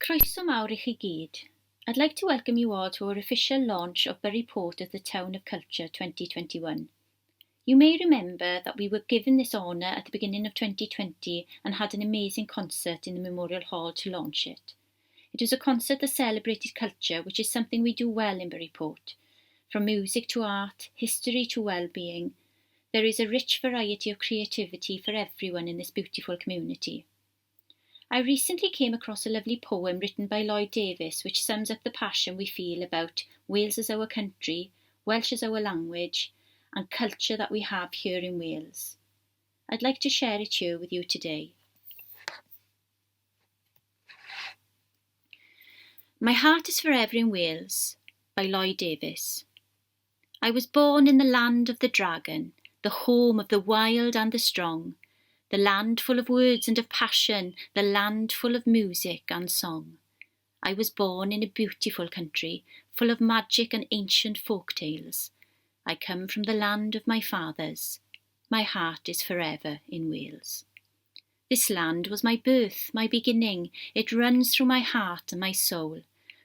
Croeso mawr I chi gyd. I'd like to welcome you all to our official launch of Bury Port as the Town of Culture 2021. You may remember that we were given this honour at the beginning of 2020 and had an amazing concert in the Memorial Hall to launch it. It was a concert that celebrated culture, which is something we do well in Bury Port. From music to art, history to well-being, there is a rich variety of creativity for everyone in this beautiful community. I recently came across a lovely poem written by Lloyd Davies which sums up the passion we feel about Wales as our country, Welsh as our language, and culture that we have here in Wales. I'd like to share it here with you today. My Heart is Forever in Wales by Lloyd Davies. I was born in the land of the dragon, the home of the wild and the strong, the land full of words and of passion, the land full of music and song. I was born in a beautiful country, full of magic and ancient folk tales. I come from the land of my fathers. My heart is forever in Wales. This land was my birth, my beginning. It runs through my heart and my soul,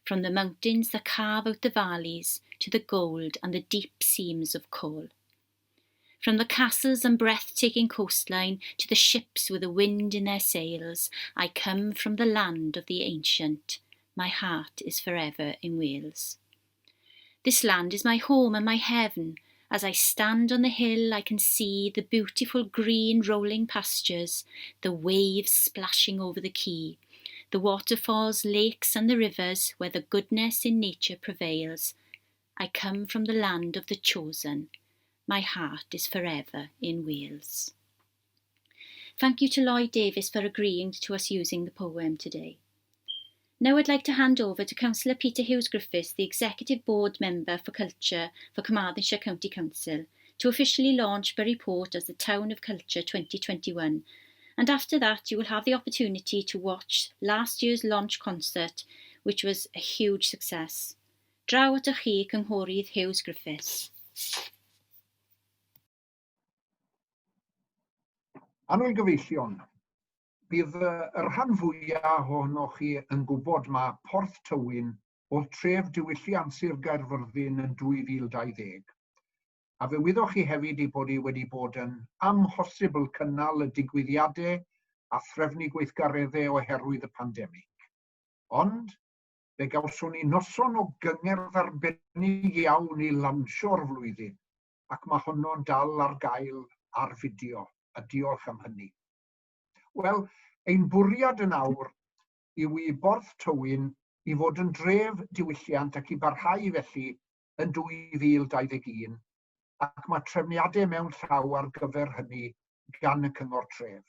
from the mountains that carve out the valleys to the gold and the deep seams of coal. From the castles and breathtaking coastline to the ships with the wind in their sails, I come from the land of the ancient. My heart is forever in Wales. This land is my home and my heaven. As I stand on the hill, I can see the beautiful green rolling pastures, the waves splashing over the quay, the waterfalls, lakes and the rivers where the goodness in nature prevails. I come from the land of the chosen. My heart is forever in Wales. Thank you to Lloyd Davies for agreeing to us using the poem today. Now I'd like to hand over to Councillor Peter Hughes-Griffiths, the Executive Board Member for Culture for Carmarthenshire County Council, to officially launch Bury Port as the Town of Culture 2021. And after that, you will have the opportunity to watch last year's launch concert, which was a huge success. Draw at chi, Cynghorydd Hughes-Griffiths. Anwyl gyfeillion, bydd y rhan fwyaf ohonoch chi yn gwybod mae Porth Tywyn o tref diwylliant Sir Gaerfyrddin yn 2020. A fe wyddoch chi hefyd I wedi bod yn amhosibl cynnal y digwyddiadau a threfnu gweithgareddau oherwydd y pandemig. Ond, fe gawson ni noson o gyngerdd arbennig iawn I lawnsio'r flwyddyn, ac mae honno'n dal ar gael ar fideo. A diolch am hynny. Wel, ein bwriad yn awr yw I Borth Tywyn I fod yn dref diwylliant ac I barhau felly yn 2021 ac mae trefniadau mewn llaw ar gyfer hynny gan y Cyngor Tref.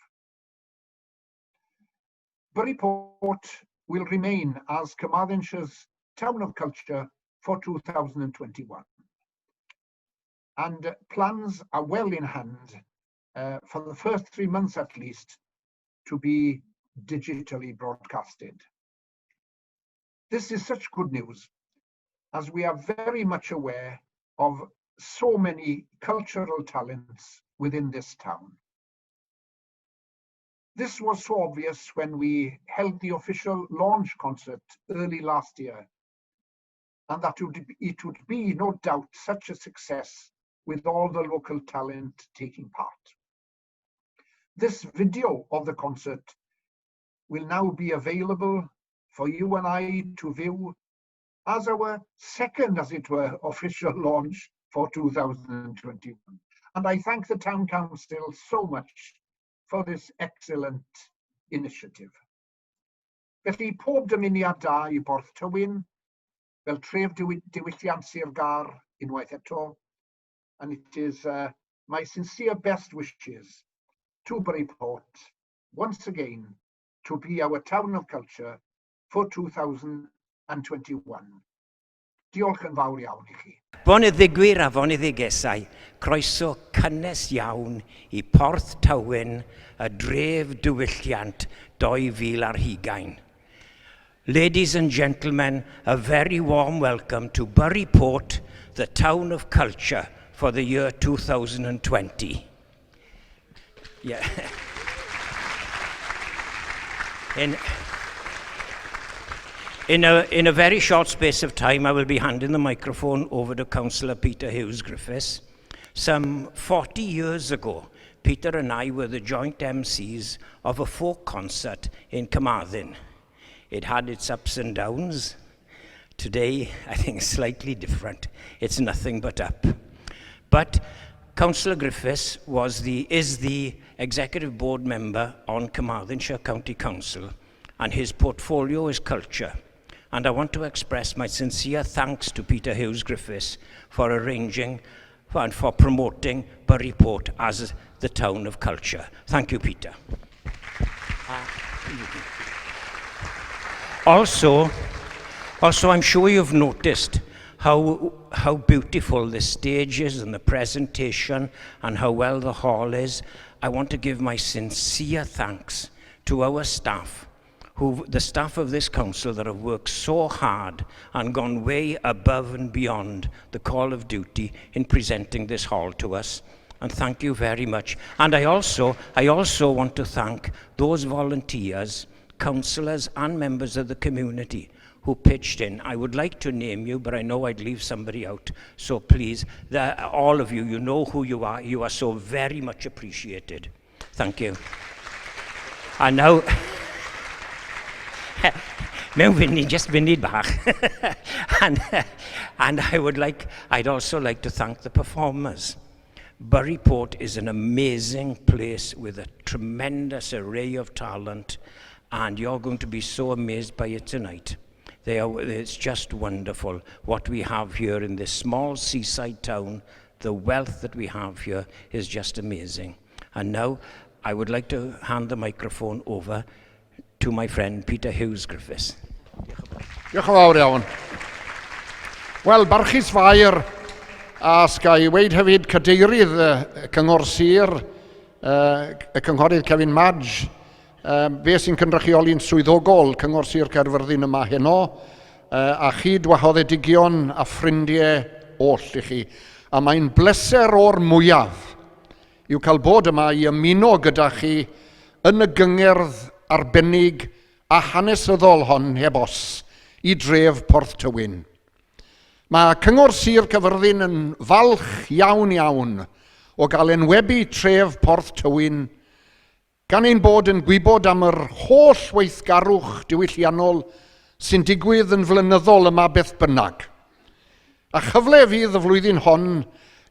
Bury Port will remain as Carmarthenshire's Town of Culture for 2021. And plans are well in hand for the first 3 months at least, to be digitally broadcasted. This is such good news, as we are very much aware of so many cultural talents within this town. This was so obvious when we held the official launch concert early last year, and that it would be no doubt such a success with all the local talent taking part. This video of the concert will now be available for you and I to view as our second, as it were, official launch for 2021. And I thank the Town Council so much for this excellent initiative. Felly, pob dymuniad da I Borth Tywyn, fel tref diwylliant Sir Gar unwaith eto, and it is my sincere best wishes to Bury Port, once again, to be our Town of Culture for 2021. Diolch yn fawr iawn I chi. Boneddigwyr a foneddigesau, croeso cynnes iawn I Porth Tywyn, y dref diwylliant 2020. Ladies and gentlemen, a very warm welcome to Bury Port, the Town of Culture for the year 2020. Yeah. In a very short space of time, I will be handing the microphone over to Councillor Peter Hughes Griffiths. Some 40 years ago, Peter and I were the joint MCs of a folk concert in Carmarthen. It had its ups and downs. Today, I think it's slightly different. It's nothing but up. But Councillor Griffiths is the executive board member on Carmarthenshire County Council, and his portfolio is culture. And I want to express my sincere thanks to Peter Hughes Griffiths for arranging and for promoting Buryport as the town of culture. Thank you, Peter. Also, I'm sure you've noticed how beautiful the stage is and the presentation and how well the hall is. I want to give my sincere thanks to our staff, the staff of this council that have worked so hard and gone way above and beyond the call of duty in presenting this hall to us. And thank you very much. And I also want to thank those volunteers, councillors and members of the community who pitched in. I would like to name you, but I know I'd leave somebody out. So please, all of you, you know who you are. You are so very much appreciated. Thank you. And now, just munud bach. And I'd also like to thank the performers. Buryport is an amazing place with a tremendous array of talent, and you're going to be so amazed by it tonight. It's just wonderful what we have here in this small seaside town. The wealth that we have here is just amazing. And now I would like to hand the microphone over to my friend Peter Hughes Griffiths. Diolch yn fawr iawn. Wel, barchus fair, a sgai weid hefyd cadeirydd y Cyngor Sir, y Cynghorydd Kevin Madge, fe sy'n cynrychioli'n swyddogol Cyngor Sir Caerfyrddin yma heno, a chyd wahoddedigion a ffrindiau oll i chi. A mae'n bleser o'r mwyaf i'w cael bod yma i ymuno gyda chi yn y gyngerdd arbennig a hanesyddol hon heb os i dref Porth Tywyn. Mae Cyngor Sir Caerfyrddin yn falch iawn o gael enwebu tref Porth Tywyn gan ein bod yn gwybod am yr holl weithgarwch diwylliannol sy'n digwydd yn flynyddol yma beth bynnag. A chyfle fydd y flwyddyn hon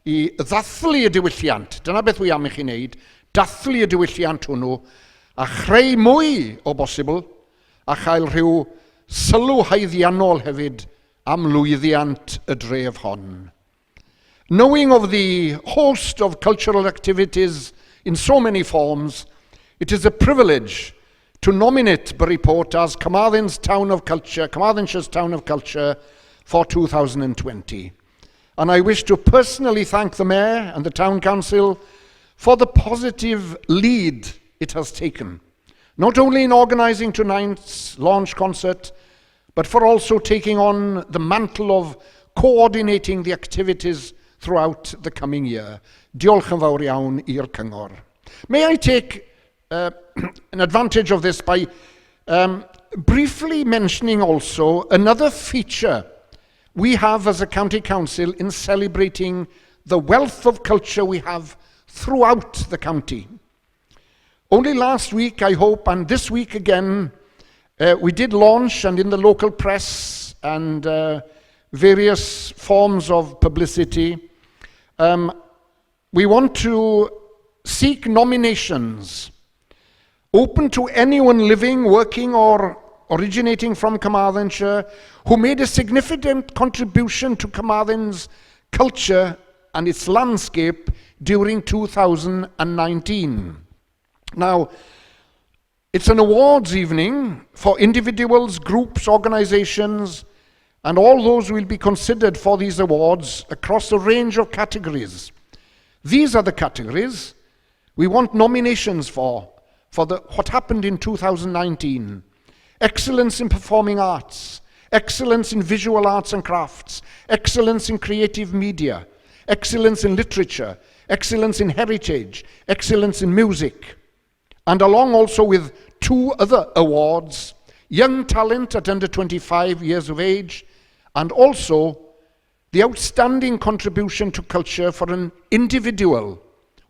i ddathlu y diwylliant, dyna beth wi am i chi wneud, dathlu y diwylliant hwnnw, a chreu mwy o bosibl, a chael rhyw sylw haeddiannol hefyd am lwyddiant y dref hon. Knowing of the host of cultural activities in so many forms, it is a privilege to nominate Buryport as Carmarthen's Town of Culture, Carmarthenshire's Town of Culture for 2020. And I wish to personally thank the Mayor and the Town Council for the positive lead it has taken, not only in organising tonight's launch concert, but for also taking on the mantle of coordinating the activities throughout the coming year. Diolch yn fawr iawn i'r Cyngor. May I take an advantage of this by briefly mentioning also another feature we have as a county council in celebrating the wealth of culture we have throughout the county. Only last week, I hope, and this week again, we did launch, and in the local press and various forms of publicity, we want to seek nominations open to anyone living, working, or originating from Carmarthenshire who made a significant contribution to Carmarthen's culture and its landscape during 2019. Now, it's an awards evening for individuals, groups, organisations, and all those will be considered for these awards across a range of categories. These are the categories we want nominations for what happened in 2019. Excellence in performing arts, excellence in visual arts and crafts, excellence in creative media, excellence in literature, excellence in heritage, excellence in music. And along also with 2 other awards, young talent at under 25 years of age, and also the outstanding contribution to culture for an individual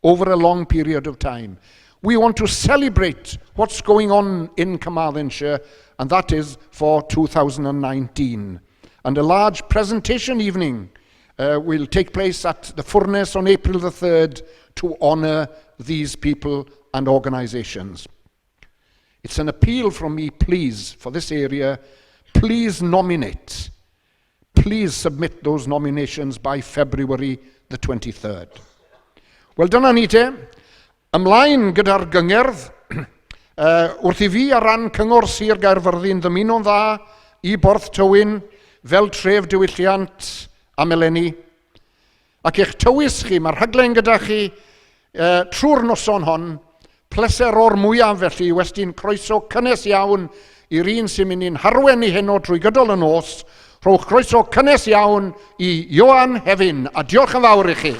over a long period of time. We want to celebrate what's going on in Carmarthenshire, and that is for 2019. And a large presentation evening will take place at the Furnace on April the 3rd to honour these people and organisations. It's an appeal from me, please, for this area, please nominate. Please submit those nominations by February the 23rd. Wel, dyna ni te. Ymlaen gyda'r gyngerdd, wrth I fi ar ran cyngor Sir Gaerfyrddin ddymuno'n dda I Borth Tywyn fel tref diwylliant am eleni. Ac eich tywys chi, mae'r rhaglen gyda chi trwy'r noson hon, pleser o'r mwyaf felly, westi'n croeso cynnes iawn i'r un sy'n mynd i'n harwen I heno drwy gydol y nos. Rhowch croeso cynnes iawn I Ioan Hefin, a diolch yn fawr I chi.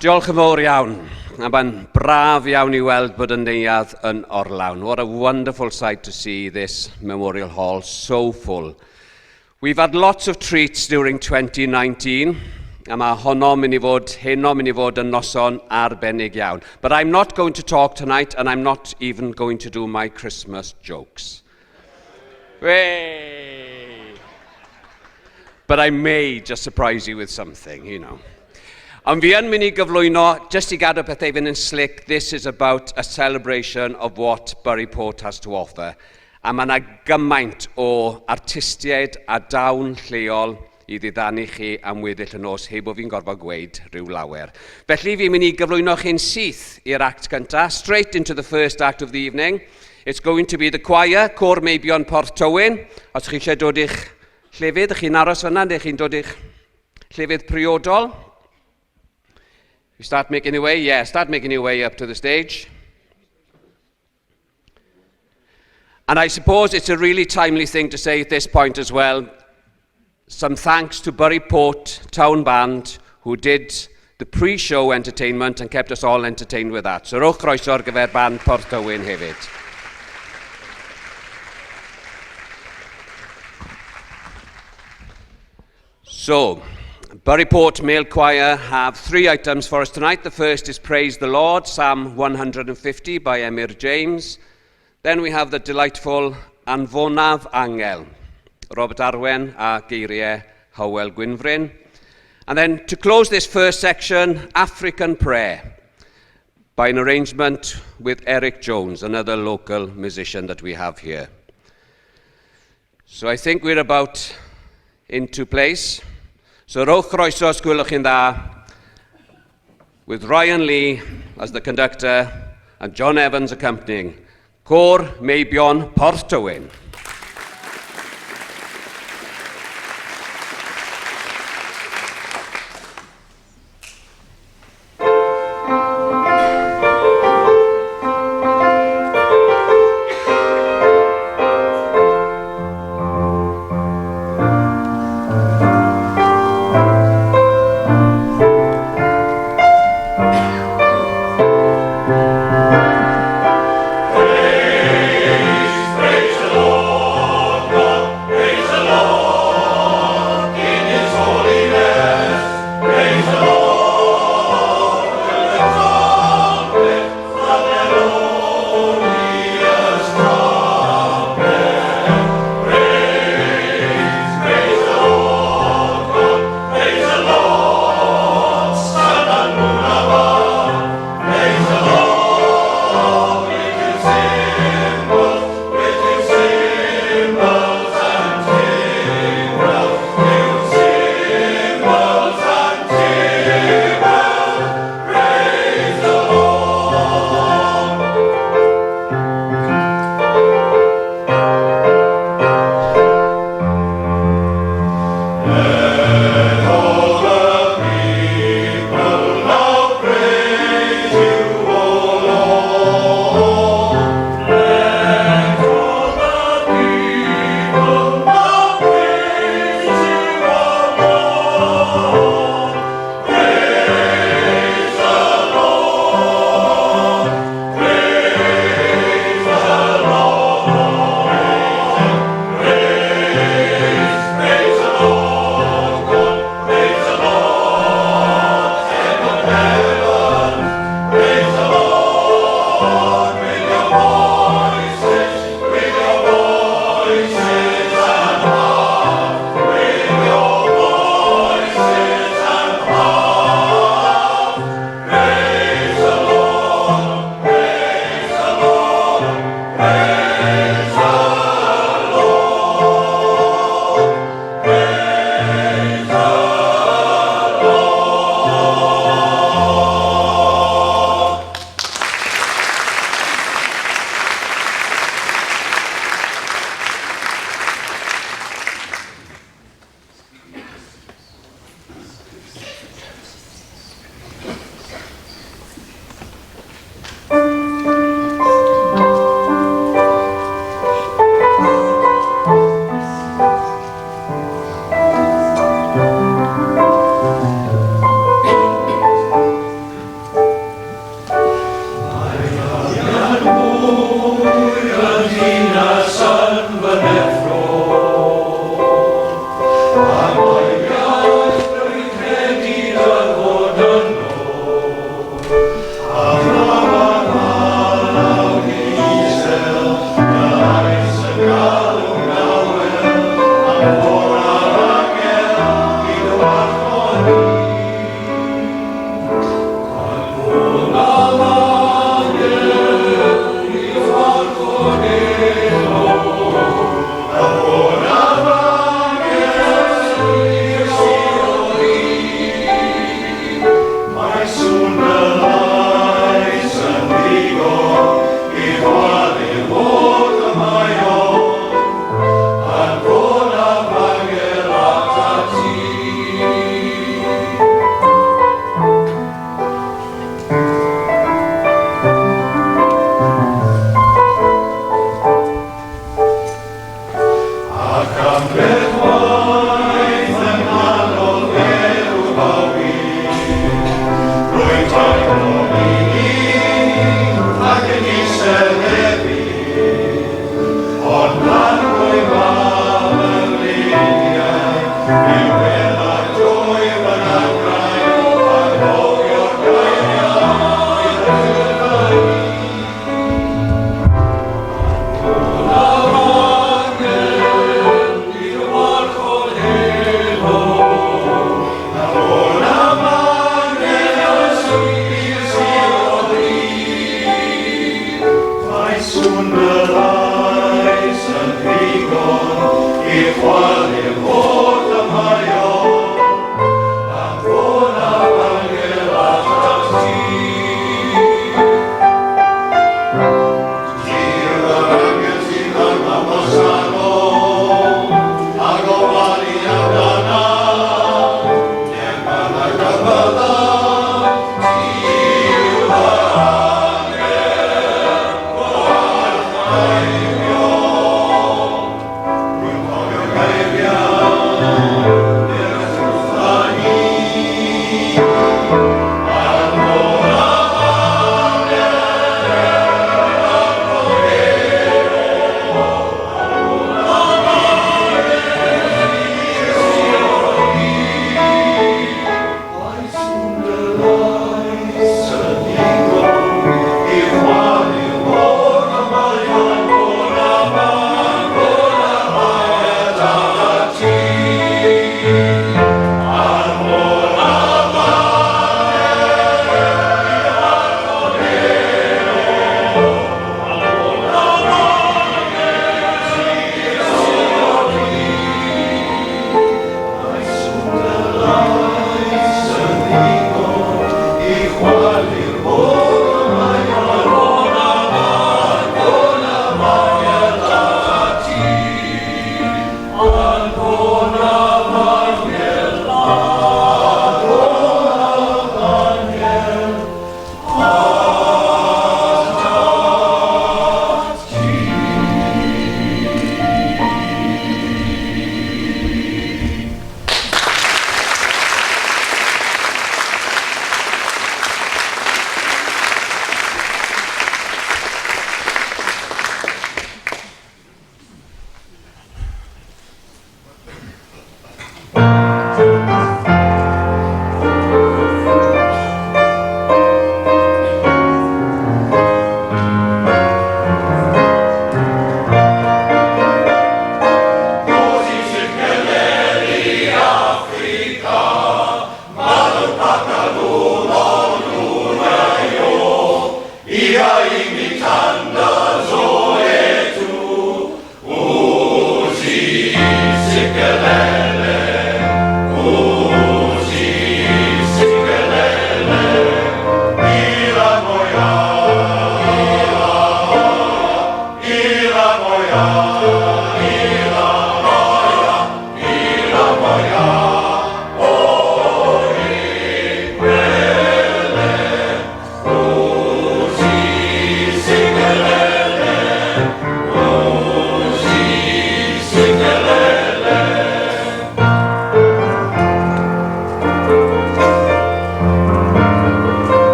Diolch yn fawr iawn. A mae'n braf iawn I weld bod y neuadd yn orlawn. What a wonderful sight to see this Memorial Hall so full. We've had lots of treats during 2019, a mae heno mynd I fod yn noson arbennig iawn. But I'm not going to talk tonight, and I'm not even going to do my Christmas jokes. Hey! But I may just surprise you with something, you know. Ond fi yn mynd I gyflwyno, just I gadw pethau fynd yn slick, this is about a celebration of what Bury Port has to offer. A mae yna gymaint o artistiaid a dawn lleol I ddiddannu chi am weddill y nos, heb o fi'n gorfod gweud rhyw lawer. Felly fi'n mynd I gyflwyno chi'n syth i'r act cyntaf, straight into the first act of the evening. It's going to be the choir, Cor Meibion Porth Tywyn. Os chi eisiau dod i'ch llefydd, chi'n aros fyna, neu chi'n dod i'ch llefydd priodol. You start making your way? Yeah, start making your way up to the stage. And I suppose it's a really timely thing to say at this point as well, some thanks to Bury Port Town Band, who did the pre-show entertainment and kept us all entertained with that. So rowch croeso ar gyfer band Porth Tywyn hefyd. So, Bury Port Male Choir have 3 items for us tonight. The first is Praise the Lord, Psalm 150 by Emyr James. Then we have the delightful Anfonaf Angel, Robert Arwen a geiriau Hywel Gwynfryn. And then to close this first section, African Prayer by an arrangement with Eric Jones, another local musician that we have here. So I think we're about into place. So rowch croeso os gwylwch chi'n dda, with Ryan Lee as the conductor and John Evans accompanying. Cor Meibion Porth Tywyn.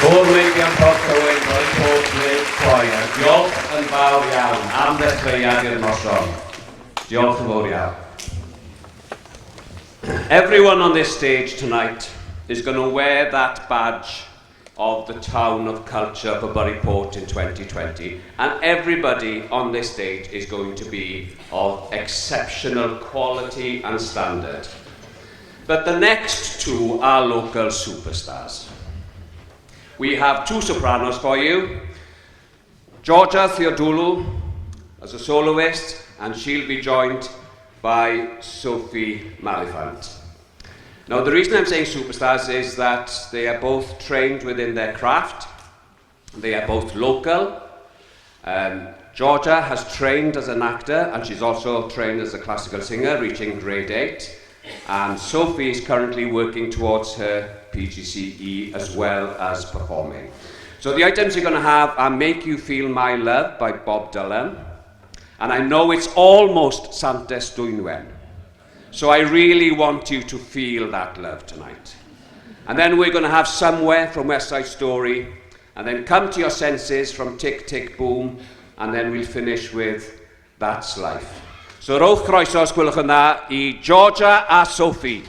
O'r William Porthwyn, o'r Porthwyn Choir. Diolch yn fawr iawn am ddechreuad i'r noson. Diolch yn fawr iawn. Everyone on this stage tonight is going to wear that badge of the Town of Culture for Bury Port in 2020, and everybody on this stage is going to be of exceptional quality and standard. But the next two are local superstars. We have two sopranos for you, Georgia Theodoulou as a soloist, and she'll be joined by Sophie Malifant. Now, the reason I'm saying superstars is that they are both trained within their craft. They are both local. Georgia has trained as an actor, and she's also trained as a classical singer, reaching grade 8. And Sophie is currently working towards her PGCE as well as performing. So the items you're going to have are Make You Feel My Love by Bob Dylan. And I know it's almost Santes Dwynwen. So I really want you to feel that love tonight. And then we're going to have Somewhere from West Side Story, and then Come to Your Senses from Tick Tick Boom, and then we'll finish with That's Life. So rowch croeso os gwelwch yn dda I Georgia a Sophie.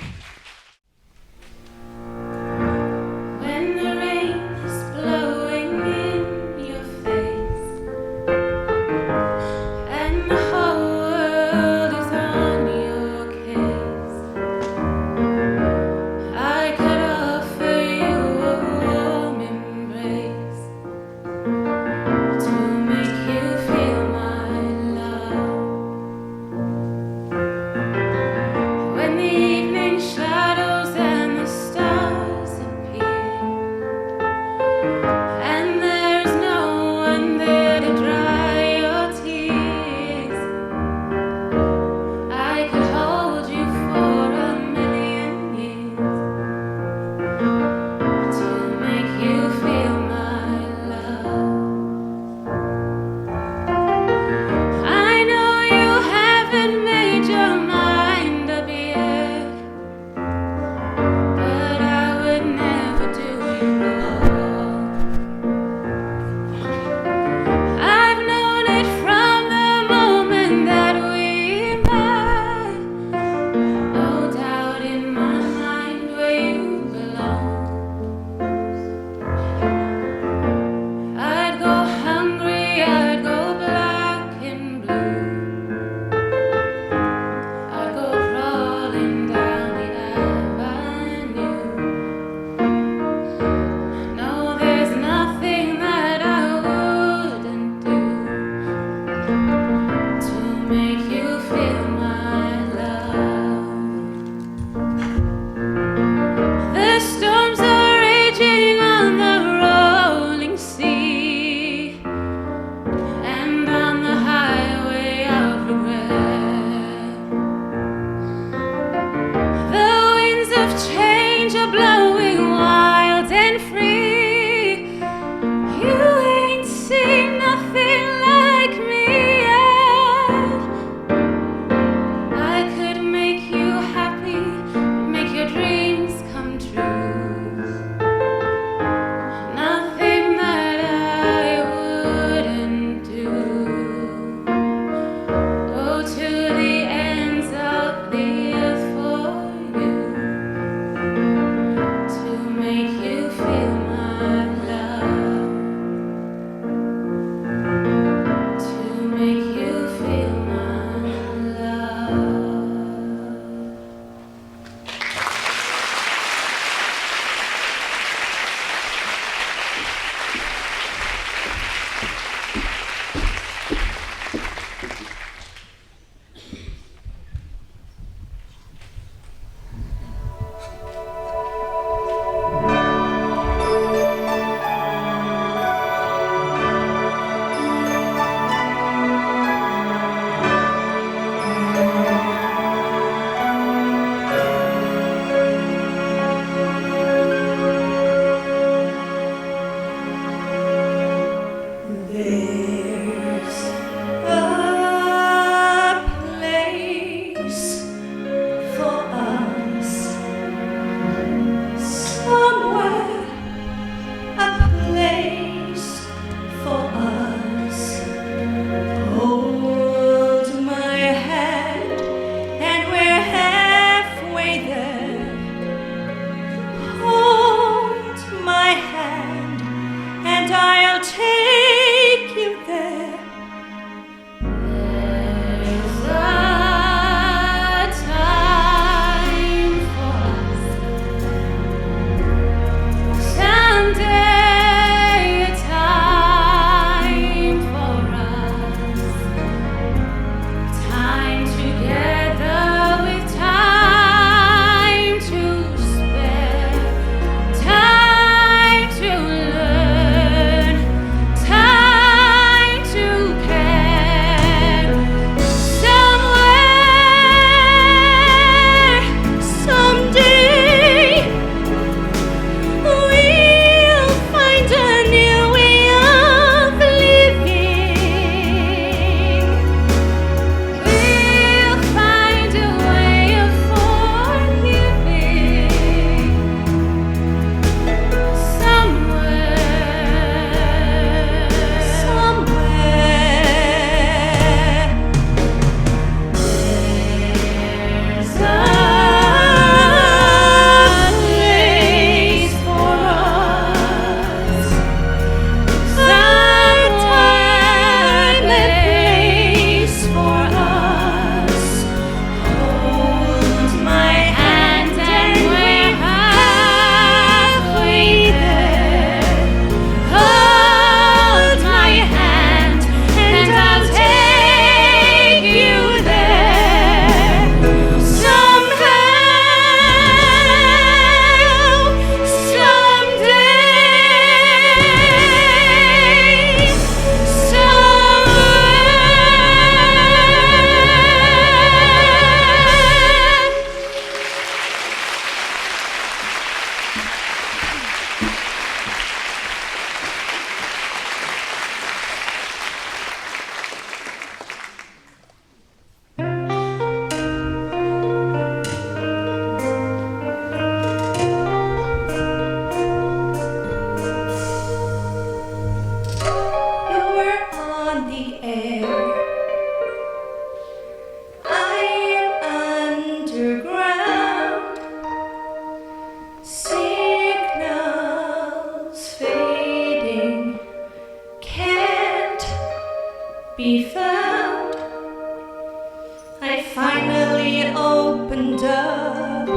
opened up.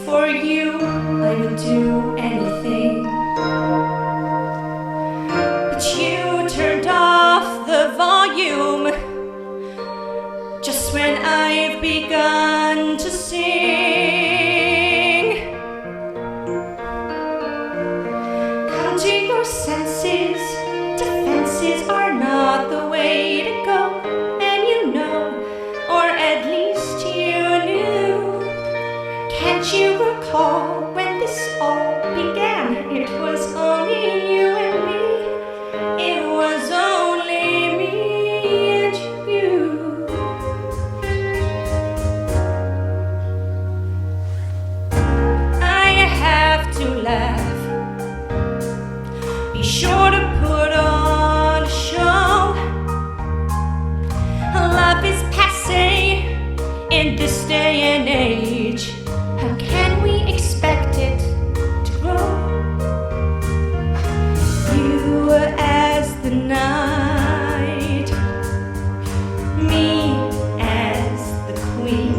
For you, I would do anything. But you turned off the volume just when I've begun to sing. Come to your senses, defenses are not the way to go. And you know, or at least you knew. Can't you recall when this all began? It was only you and me. It was only me and you. I have to laugh. Be sure to put on a show. Love is passé in this day and age. How can we expect it to grow? You as the night, me as the queen.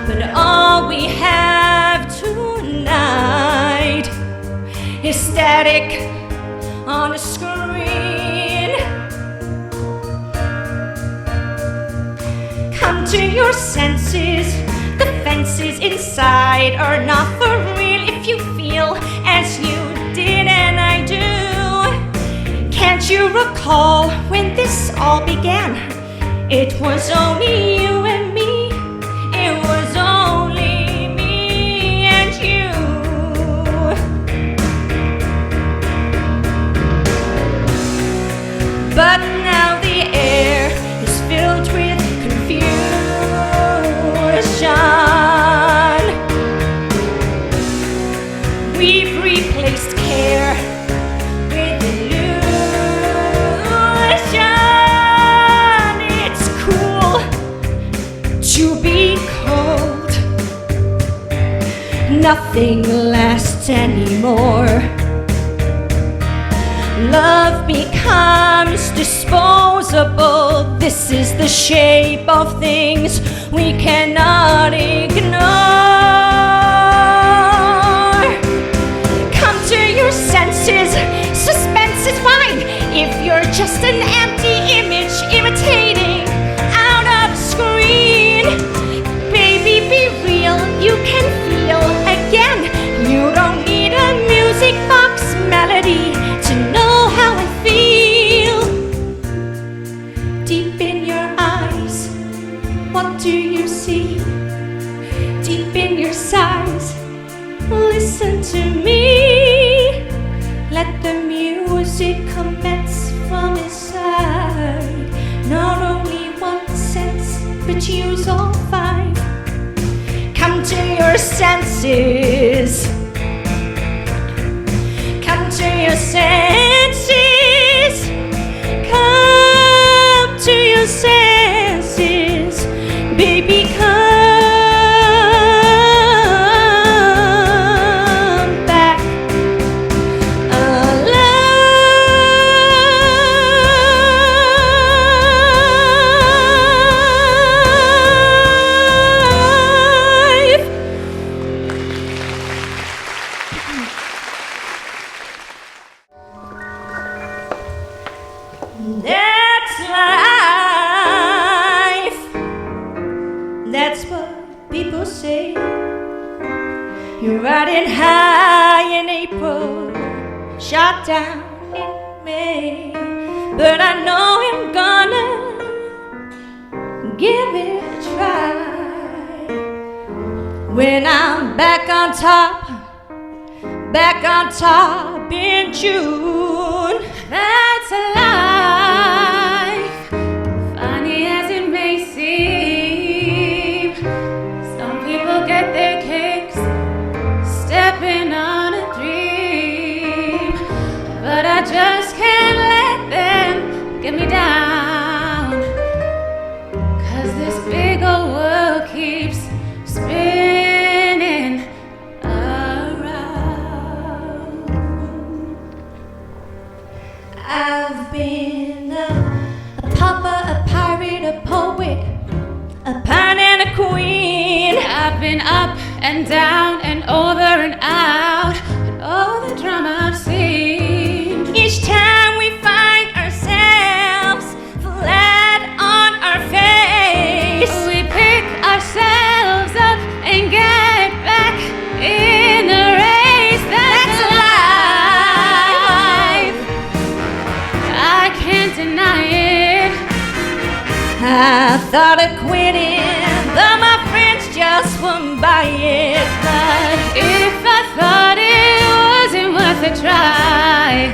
But all we have tonight is static on a screen. Come to your senses. The fences inside are not for real. If you feel as you did and I do. Can't you recall when this all began? It was only you and me. It was only me and you. But now the air is filled with confusion. We've replaced care with illusion. It's cool to be cold. Nothing lasts anymore. Love becomes disposable. This is the shape of things we cannot ignore. Come to your senses. Suspense is fine if you're just an empty image imitating out of screen. Baby, be real. You can feel again. You don't need a music box melody to know how I feel. Deep in your eyes, what do you see? Deep in your sighs, listen to me. Let the music commence from inside. Not only one sense, but use all five. Come to your senses. Come to your senses. Come to your senses. Baby, come back alive. That's life. That's what people say. You're riding high in April, shot down in May. But I know I'm gonna give it a try. When I'm back on top in June. That's a life, funny as it may seem. Some people get their kicks stepping on a dream, but I just can't let them get me down. 'Cause this big old world keeps spinning around. I've been a pan and a queen. I've been up and down and over and out, and all the drama I've seen. Each time we find ourselves flat on our face, We pick ourselves up and get back in the race. That's life. I can't deny it. I thought of quitting, though my friends just wouldn't buy it. But if I thought it wasn't worth a try,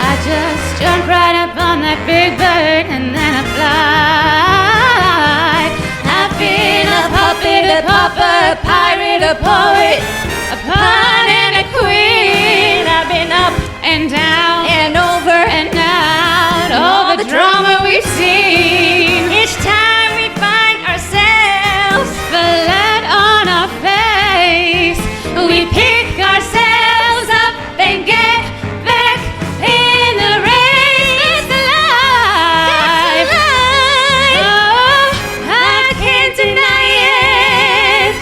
I just jump right up on that big bird and then I fly. I've been a puppet, a pauper, a pirate, a poet, a pawn and a queen. I've been up And down and over and out, all the drama we've seen. each time we find ourselves Flat on our face, we pick ourselves up and get back in the race. That's life. Oh, I can't deny it.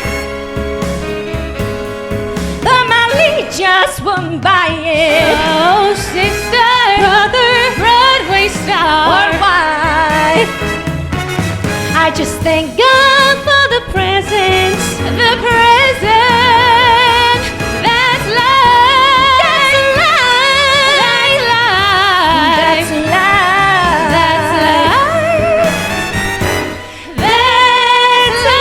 but my lead just wouldn't buy it. Oh, sister, brother, Broadway star, Or wife, I just thank God for the presents. the present. That's life. That's life. That's life. That's life. That's life.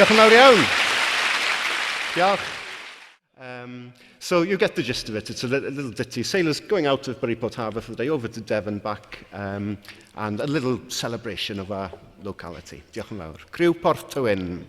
Diolch yn fawr iawn. Diolch. So you get the gist of it. It's a little ditty. Sailors going out of Buryport Harbour for the day over to Devon back, and a little celebration of our locality. Diolch yn fawr. Criw Porth Tywyn.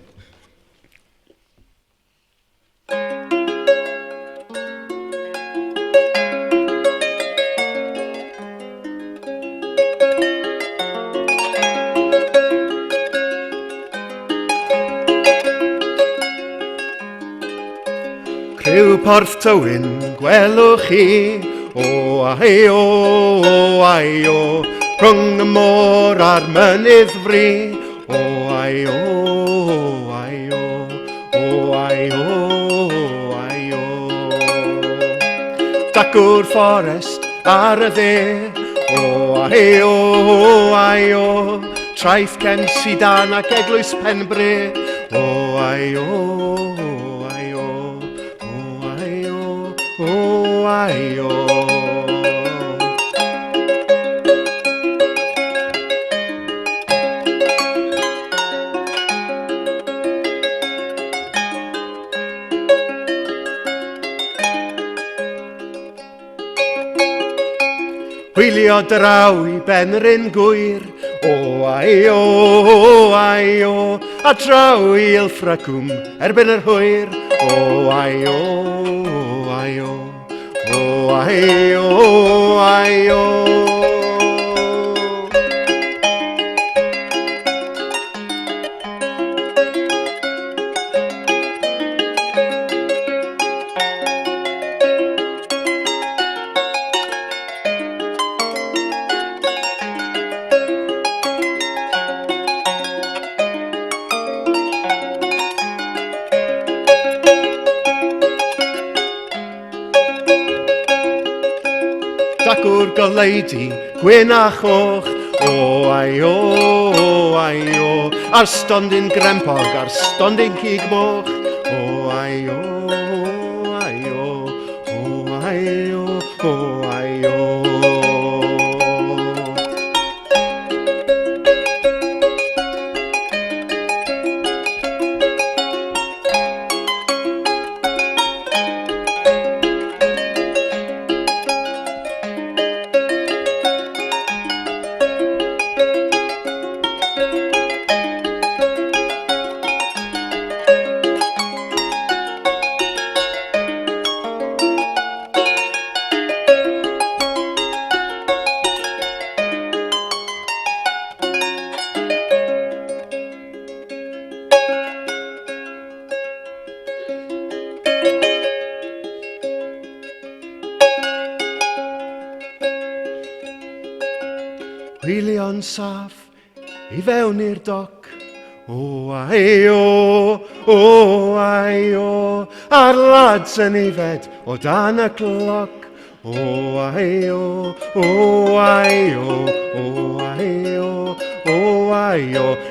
Criw Porth Tywyn, gwelwch chi, o ai o, rhwng y môr a'r mynydd fri, o ai o, Dacwr fforest ar y dde, o ai o, traeth cen Sidan ac eglwys Penbre, o ai o. Hwylio draw I Benryn Gwyr, o ai o, a draw I Ilfracwm erbyn yr hwyr, o ai o. Dacwr goleidi, gwyn a choch, o ai o, a'r stondin grempog, a'r stondin cig moch, o ai o. Hwylio'n saff I fewn i'r doc, o ai o, a'r lads yn ifed o dan y cloc, o ai o,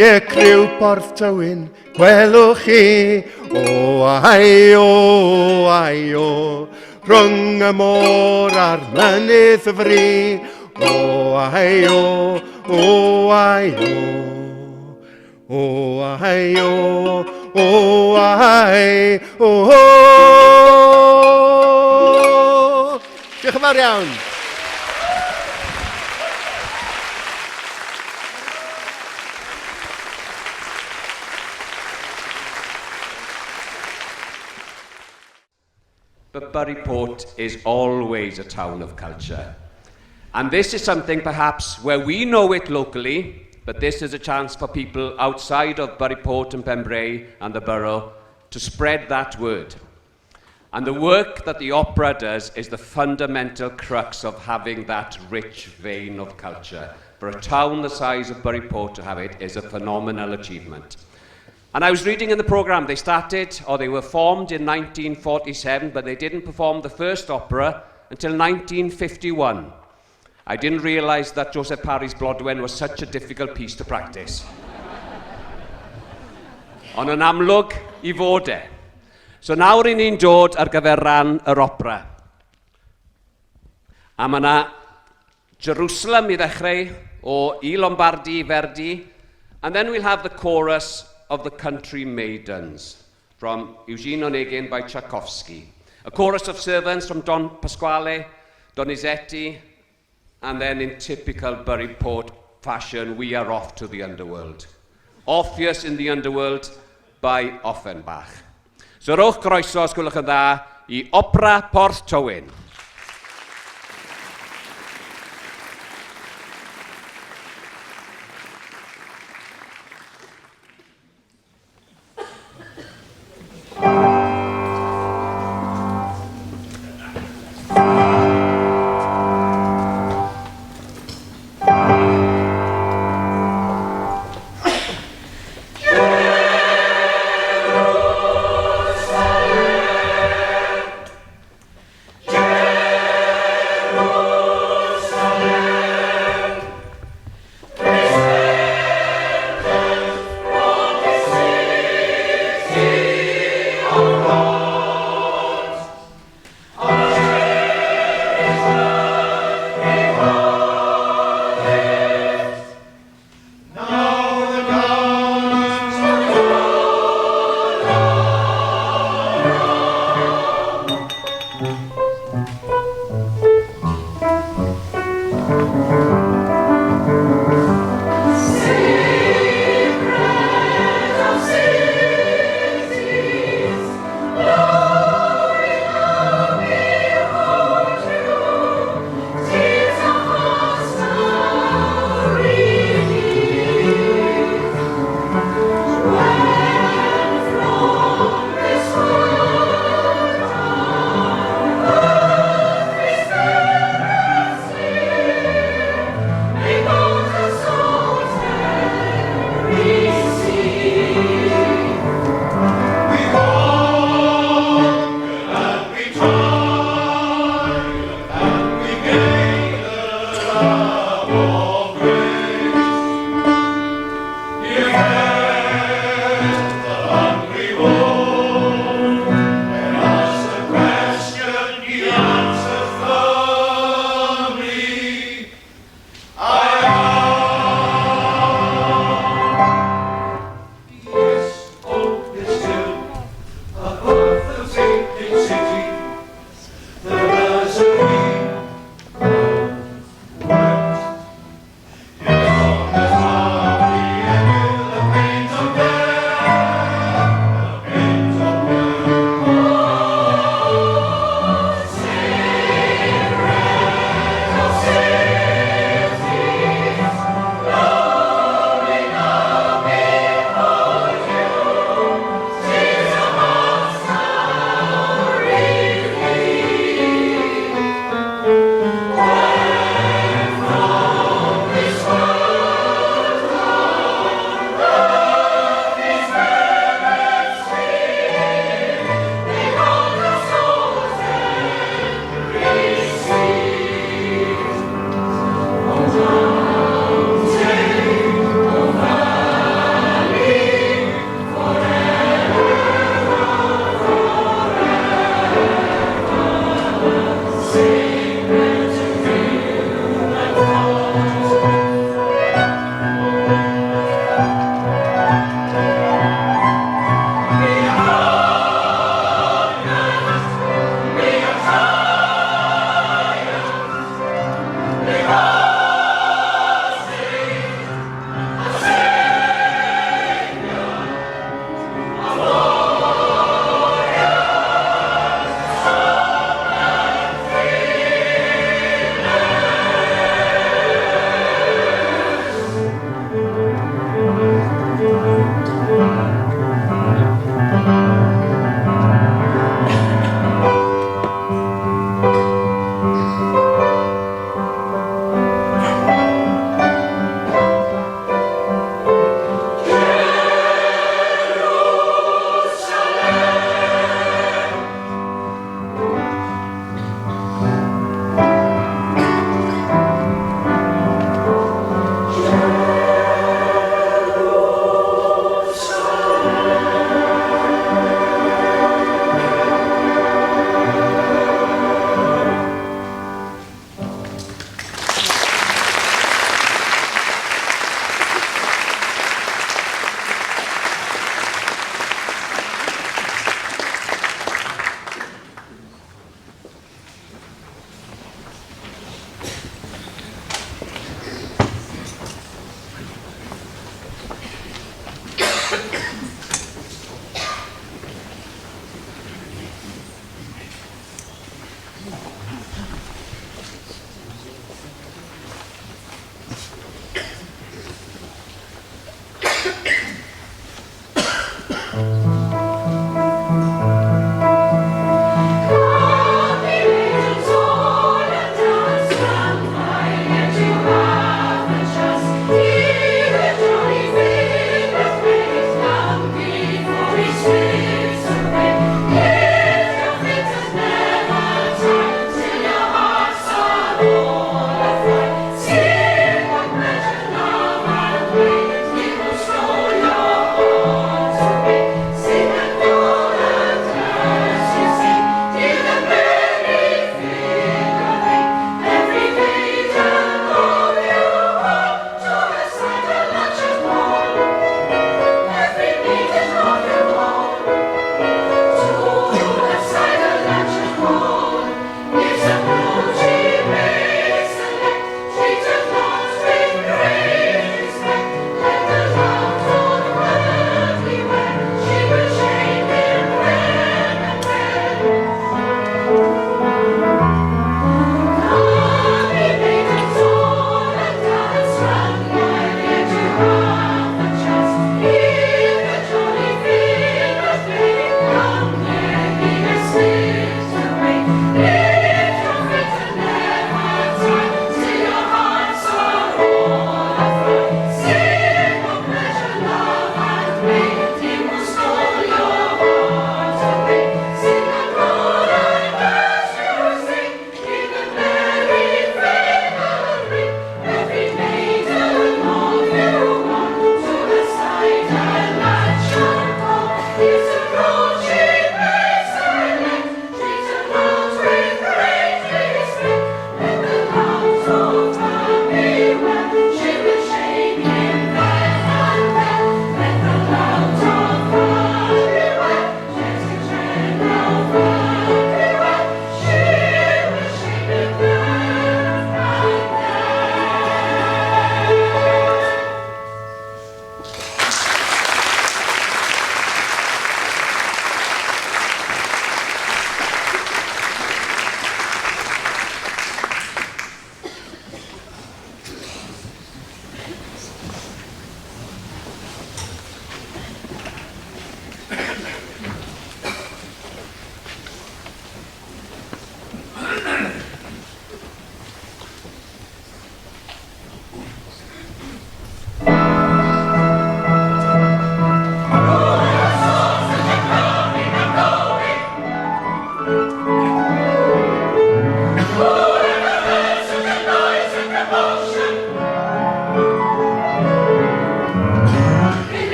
ie criw Porth Tywyn, gwelwch chi, o ai o, rhwng y môr a'r mynydd fri, o ai o, Diolch yn fawr iawn. But Buryport is always a town of culture. And this is something perhaps where we know it locally, but this is a chance for people outside of Buryport and Pembrey and the borough to spread that word. And the work that the opera does is the fundamental crux of having that rich vein of culture. For a town the size of Buryport to have it is a phenomenal achievement. And I was reading in the programme, they were formed in 1947, but they didn't perform the first opera until 1951. I didn't realise that Joseph Parry's Blodwen was such a difficult piece to practice. Ond yn amlwg I fod e. So nawr I ni'n dod ar gyfer ran yr opera. A mae yna Jerusalem I ddechrau, o I Lombardi I Verdi, and then we'll have the chorus of the Country Maidens, from Eugene Onegin by Tchaikovsky. A chorus of servants from Don Pasquale, Donizetti, and then in typical Buryport fashion, we are off to the underworld. Orpheus in the Underworld by Offenbach. So rowch groeso, os gwelwch yn dda, I Opera Porth Tywyn. Yeah.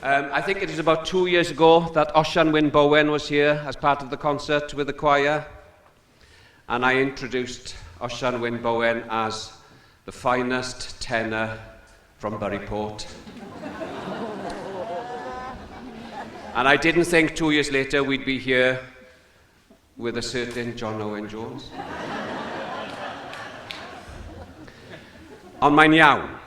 I think it is about 2 years ago that Osian Wyn Bowen was here as part of the concert with the choir. And I introduced Osian Wyn Bowen as the finest tenor from Buryport. And I didn't think 2 years later we'd be here with a certain John Owen Jones. Ond mae'n iawn,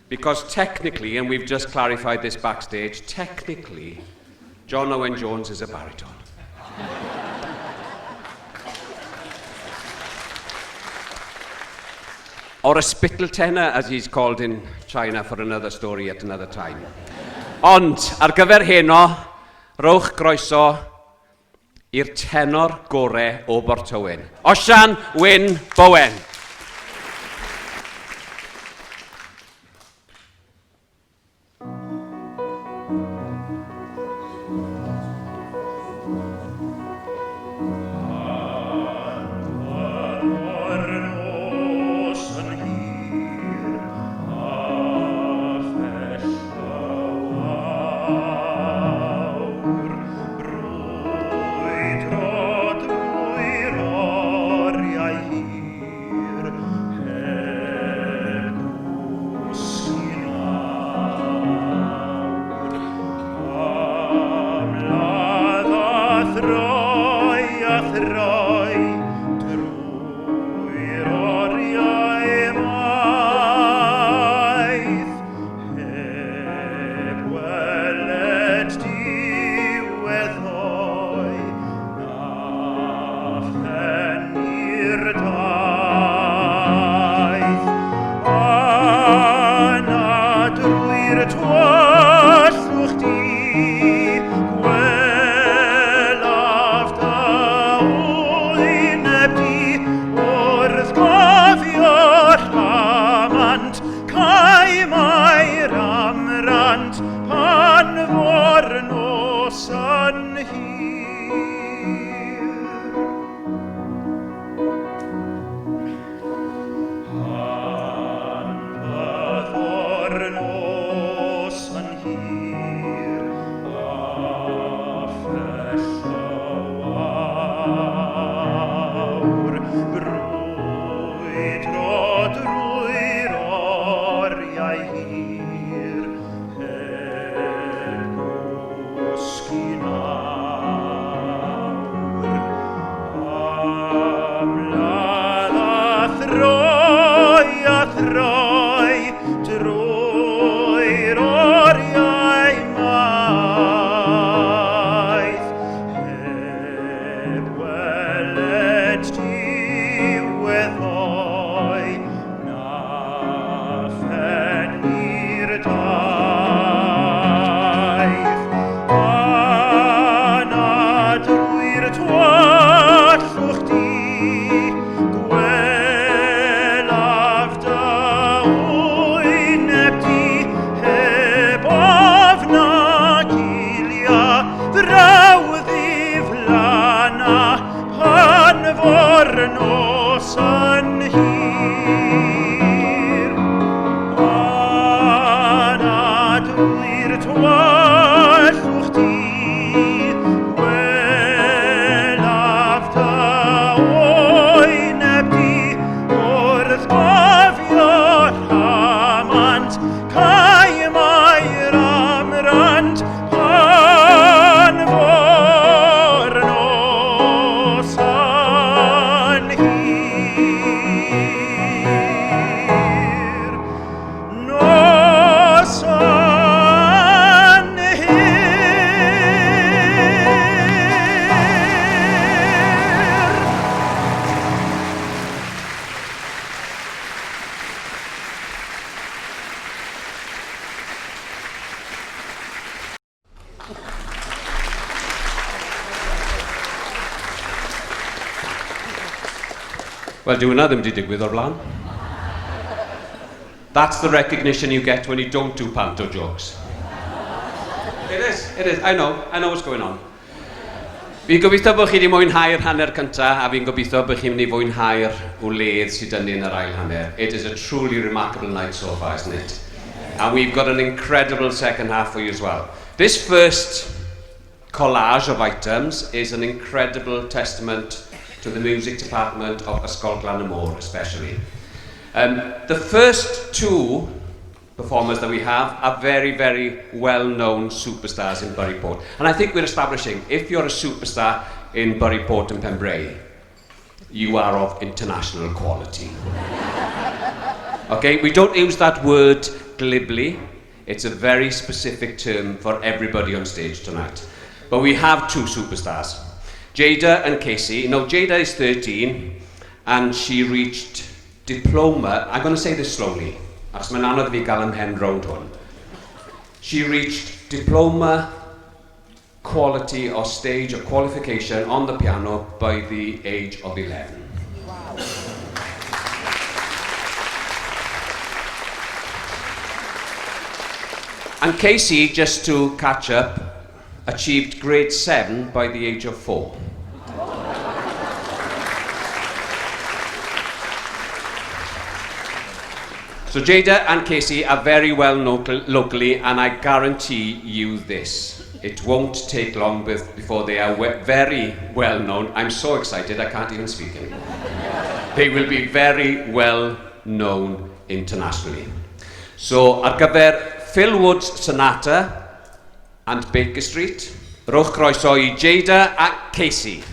because technically, and we've just clarified this backstage, technically, John Owen Jones is a baritone. Or a spittle tenor, as he's called in China for another story at another time. Ond, ar gyfer heno, rowch groeso i'r tenor gore o Bortywyn. Osian Wyn Bowen. Wel, dyw hwnna ddim wedi digwydd o'r blaen. That's the recognition you get when you don't do panto jokes. It is, I know what's going on. Fi'n gobeithio bod chi wedi mwynhau'r hanner cyntaf, a fi'n gobeithio bod chi'n mynd i fwynhau'r wledd sydd dynnu yn yr ail hanner. It is a truly remarkable night so far, isn't it? And we've got an incredible second half for you as well. This first collage of items is an incredible testament to the music department of Ysgol Glanamore especially. The first two performers that we have are very, very well-known superstars in Buryport. And I think we're establishing, if you're a superstar in Buryport and Pembrey, you are of international quality. Okay, we don't use that word glibly. It's a very specific term for everybody on stage tonight. But we have two superstars, Jada and Casey. Now, Jada is 13, and she reached diploma, I'm going to say this slowly, as mae'n anodd fi gael ymhen rownd hwn. She reached diploma quality or stage of qualification on the piano by the age of 11. Wow. And Casey, just to catch up, achieved grade 7 by the age of 4. So Jada and Casey are very well known locally, and I guarantee you this. It won't take long before they are very well known. I'm so excited, I can't even speak anymore. They will be very well known internationally. So, ar gyfer Phil Wood's Sonata and Baker Street, rowch croeso I Jada a Casey.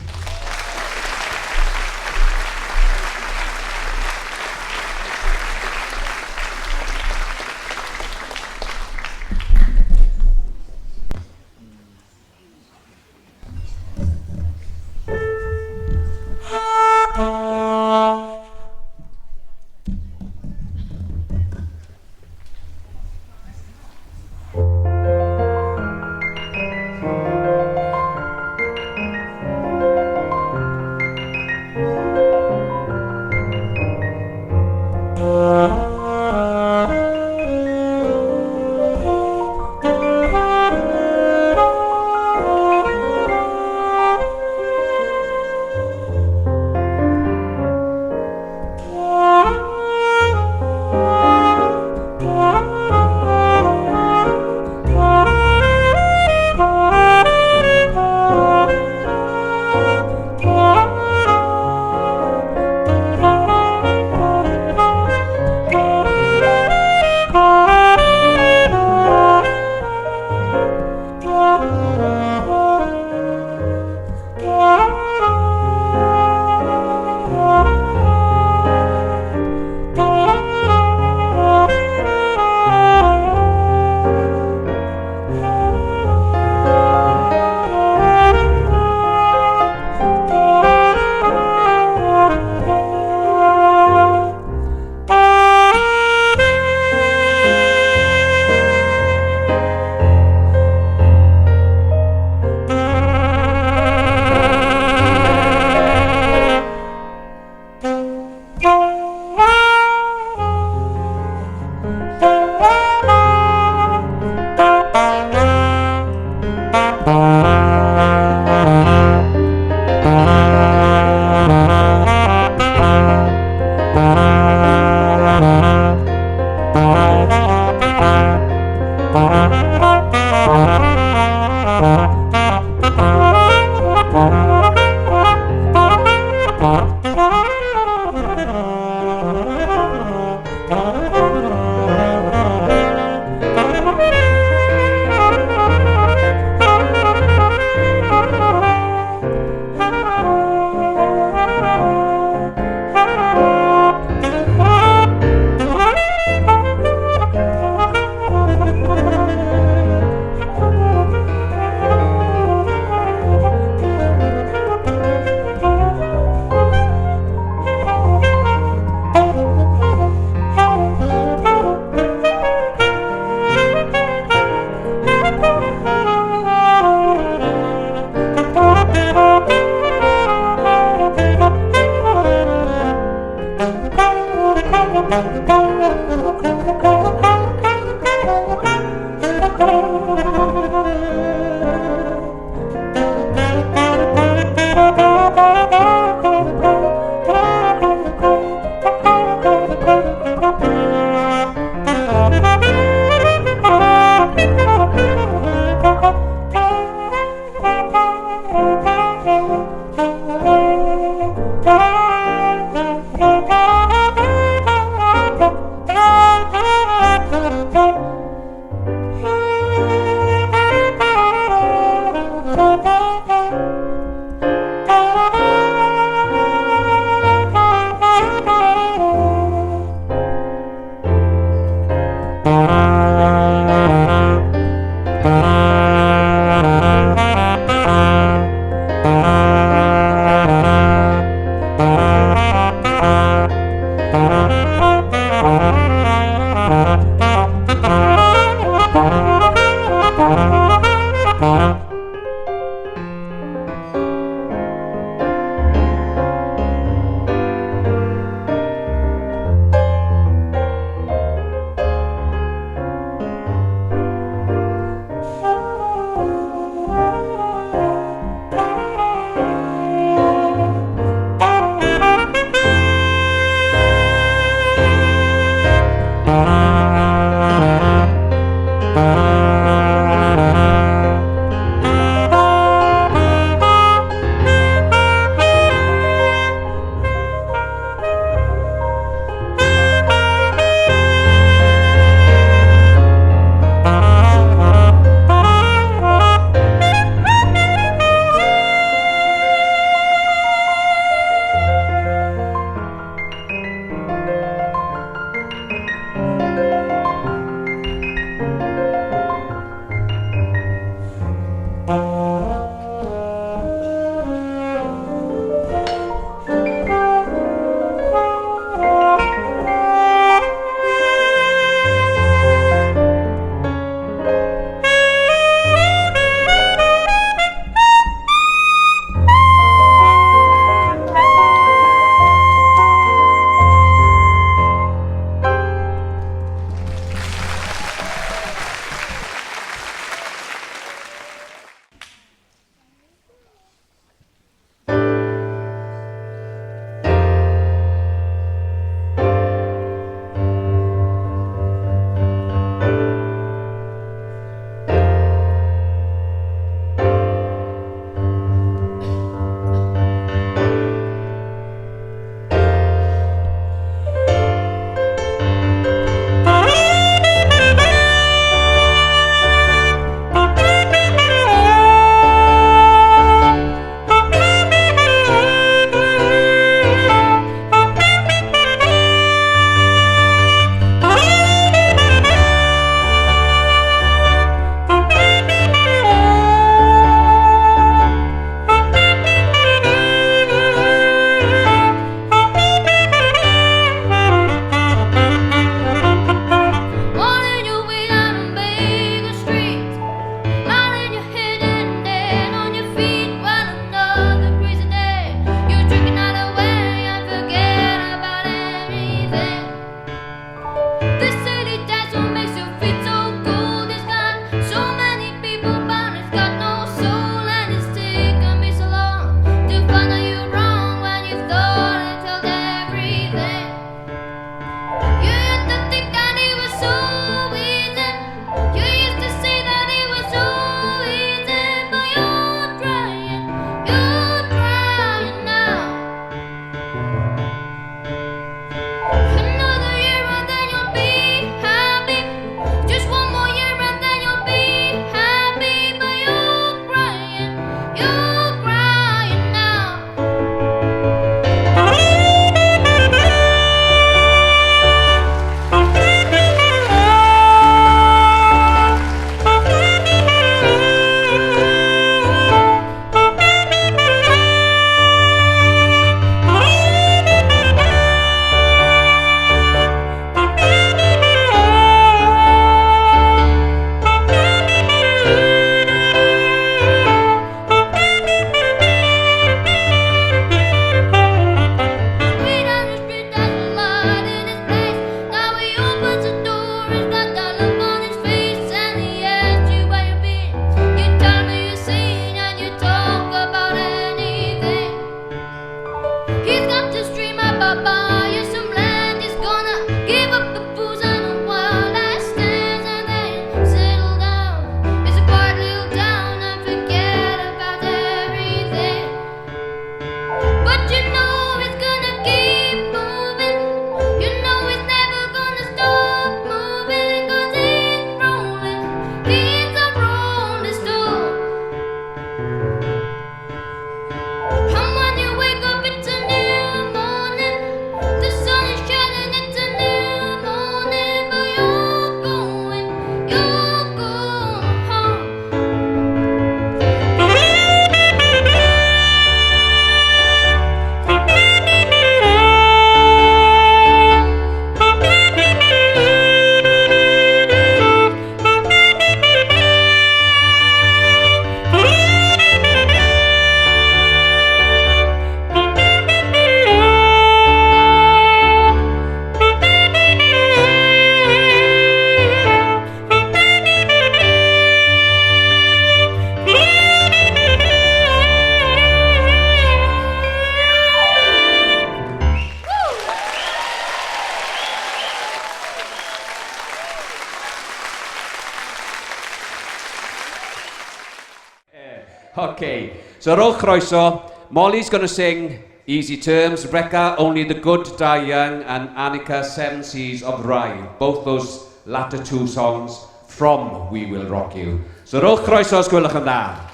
Okay, so rowch croeso. Molly's going to sing Easy Terms, Rebecca, Only the Good Die Young, and Annika, Seven Seas of Rhye. Both those latter two songs from We Will Rock You. So rowch croeso os gwylwch yn dda.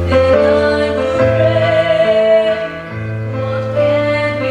Then I will pray, what can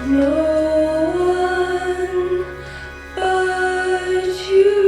No one but you.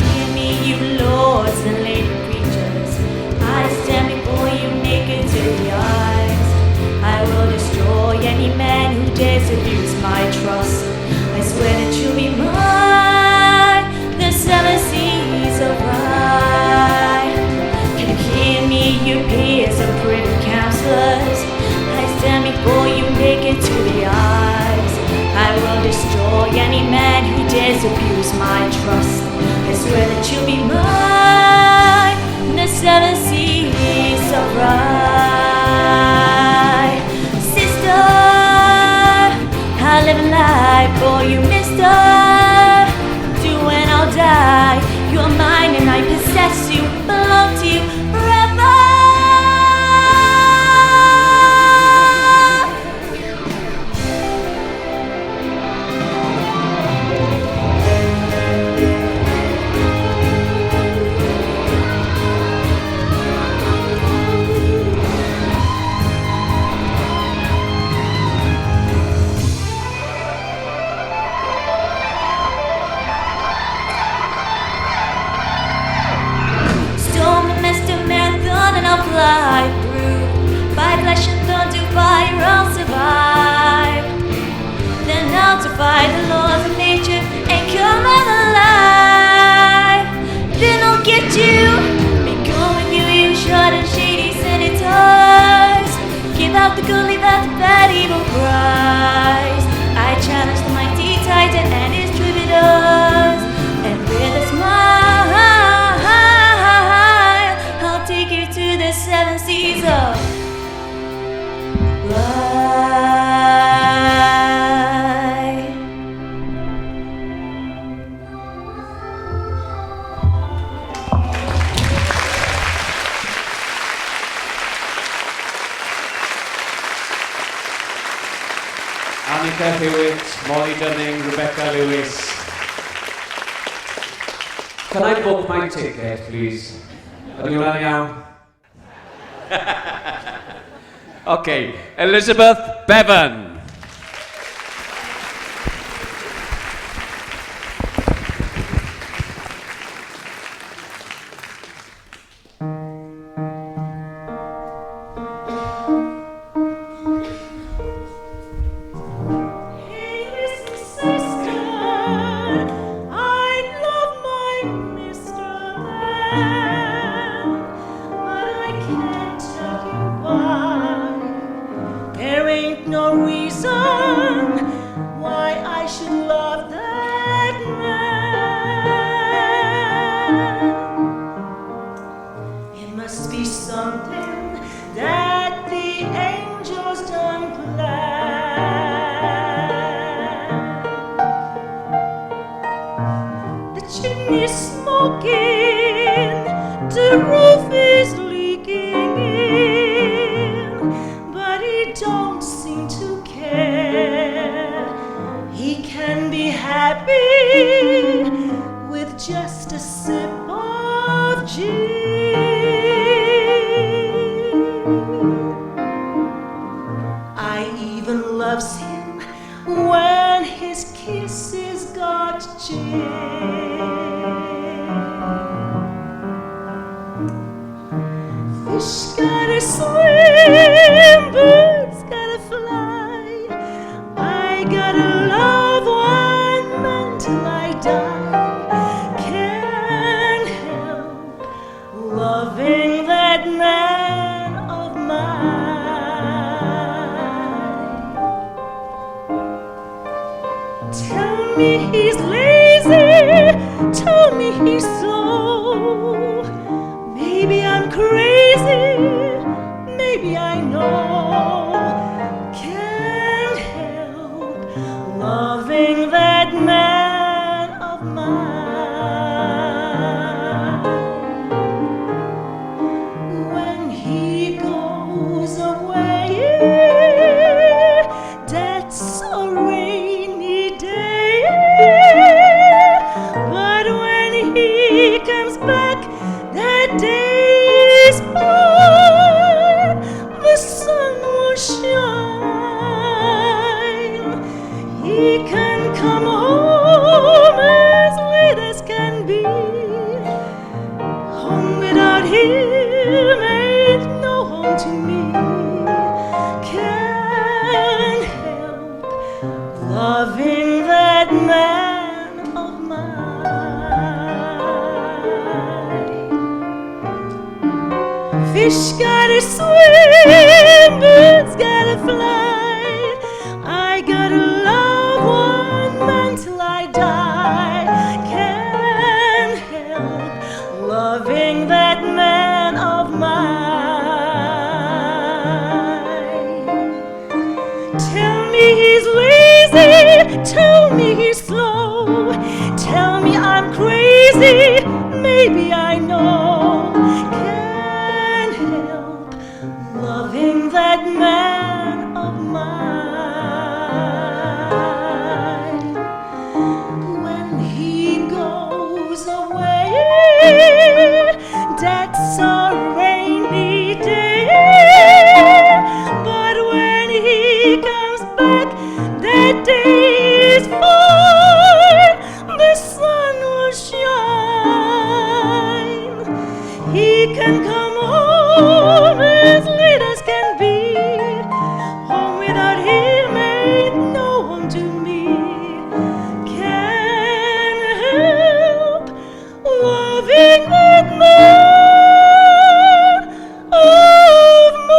Hear me, you lords and lady creatures. I stand before you naked to the eyes. I will destroy any man who dares abuse my trust. I swear that you'll be mine. The seven seas of rhyme. Can you hear me, you peers and pretty counselors? I stand before you naked to the eyes. I will destroy any man who dares abuse my trust. I swear that you'll be mine. The seven seas of rhyme. Sister, I'll live a life for you, mister. Do and I'll die. You're mine and I possess you, belong to you forever. Storm the mist of marathon and I'll fly through. By flesh and thunder, fire, I'll survive. Then I'll defy the laws of nature and come out alive. Then I'll get you, be gone with you, you short and shady senators. Give out the good, leave out the bad, evil cries. I challenge the mighty Titan and his troubadours. And with a smile, I'll take you to the seven seas of life. Annika Hewitt, Molly Dunning, Rebecca Lewis. Can I book my ticket, please? Are you running out? Okay, Elizabeth Bevan. Hey, listen, sister, I love my Mr. Man, but I can't tell you why. There ain't no reason why I should love that man. It must be something that the angels done plan. The chimney's smoking, the roof is leaking in, but he don't seem to care. He can be happy with just a sip of gin. I even loves him when his kisses got gin. Fish gotta swim, birds gotta fly. I gotta love one man till I die. Can't help loving that man of me he's lazy, tell me he's slow. Maybe I'm crazy, maybe I know. Can't help loving that man of mine. When he goes away, that's a rainy day. But when he comes back, that day is fine. The sun will shine. He can come home as late as can be. Home without him ain't no home to me. Can't help loving that man of mine. Fish gotta swim, birds gotta fly. I gotta love one man till I die. Can't help loving that man of mine. Tell me he's lazy, tell me he's slow. Tell me I'm crazy, maybe I know. Can't help loving that man of mine. When he goes away, that's a rainy day. But when he comes back, that day is fine. The sun will shine. He can come home as late as can be. Home without him ain't no home to me. Can't help loving that man of mine.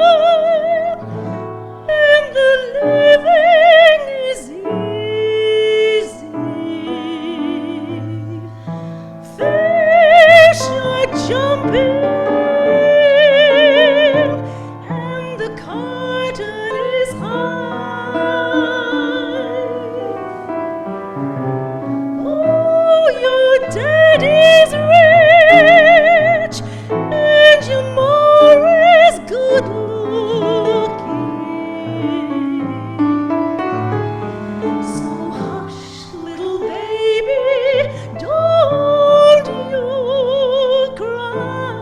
Summertime, and the living is easy. Fish are jumping, and the cotton is high. Oh, your daddy's rich, and your mom is good looking. So hush, little baby, don't you cry.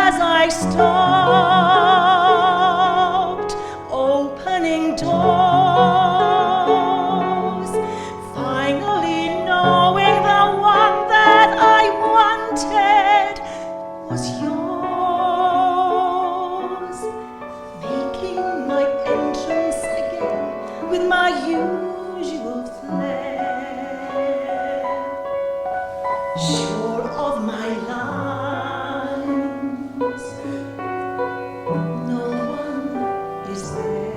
as I stopped opening doors, finally knowing the one that I wanted was yours, making my entrance again with my usual flair, sure of my lines, no one is there.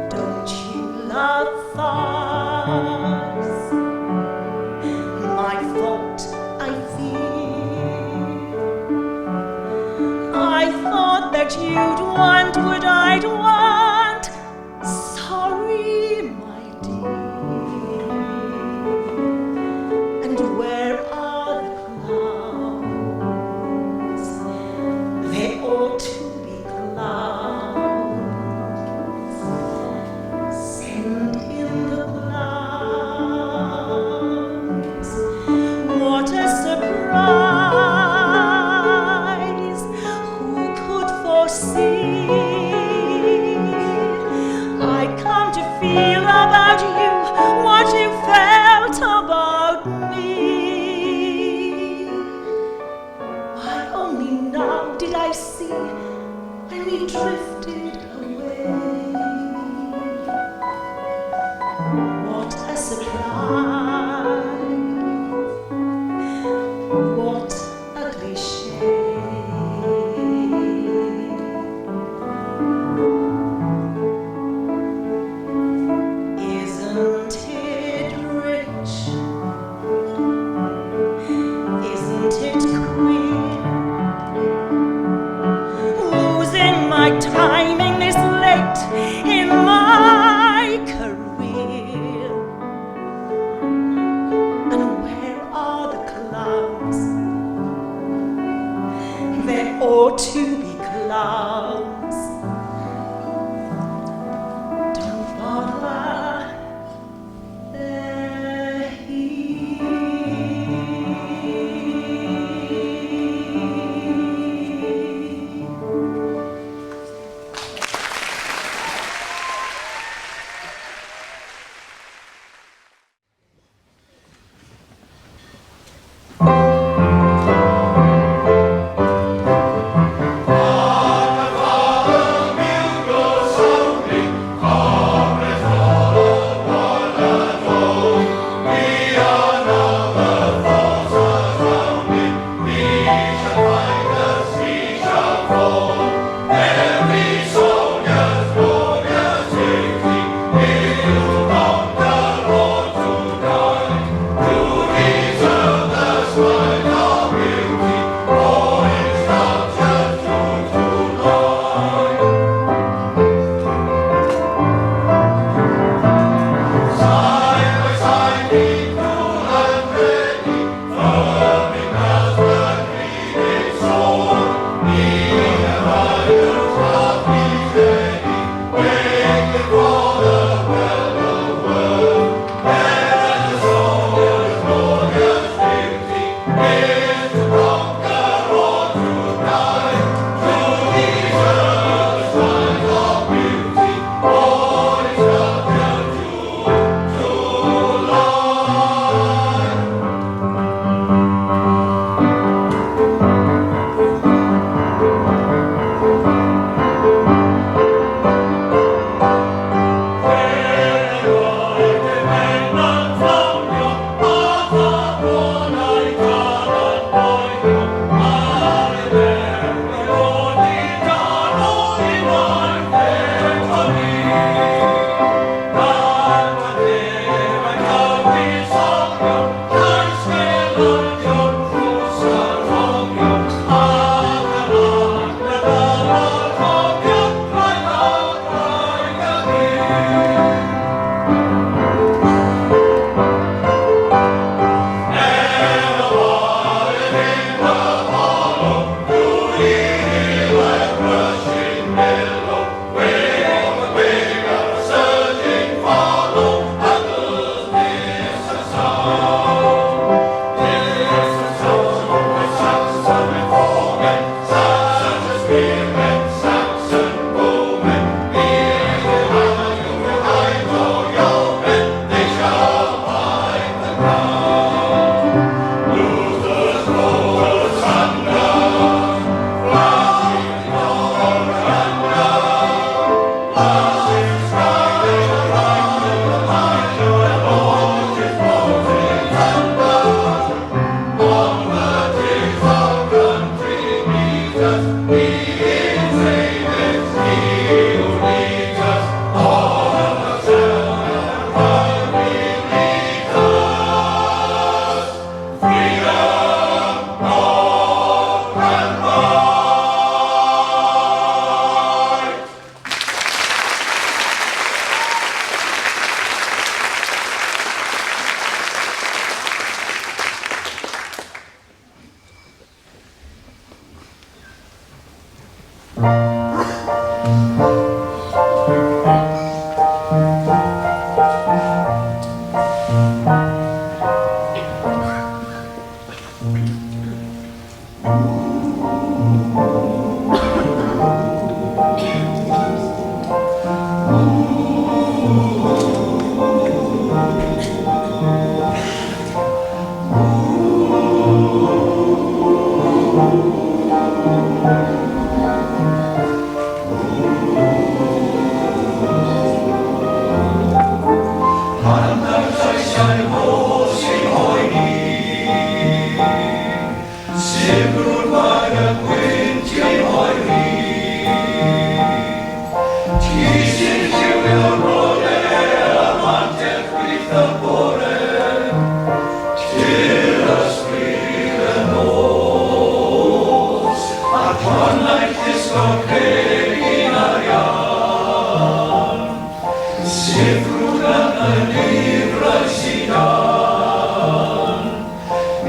Don't you love thoughts? My fault, I fear. I thought that you'd want what I'd want. Sorry, my dear. And where are the clouds? They ought to be clouds. Send in the clouds. What a surprise! Who could foresee? I come to feel about you what you felt about me. Why only now did I see when we drifted away? What a surprise! What a cliché! Isn't it rich? Isn't it queer? Losing my timing this late in my career. And where are the clouds? There ought to be clouds. Don't bother, they're here. Hark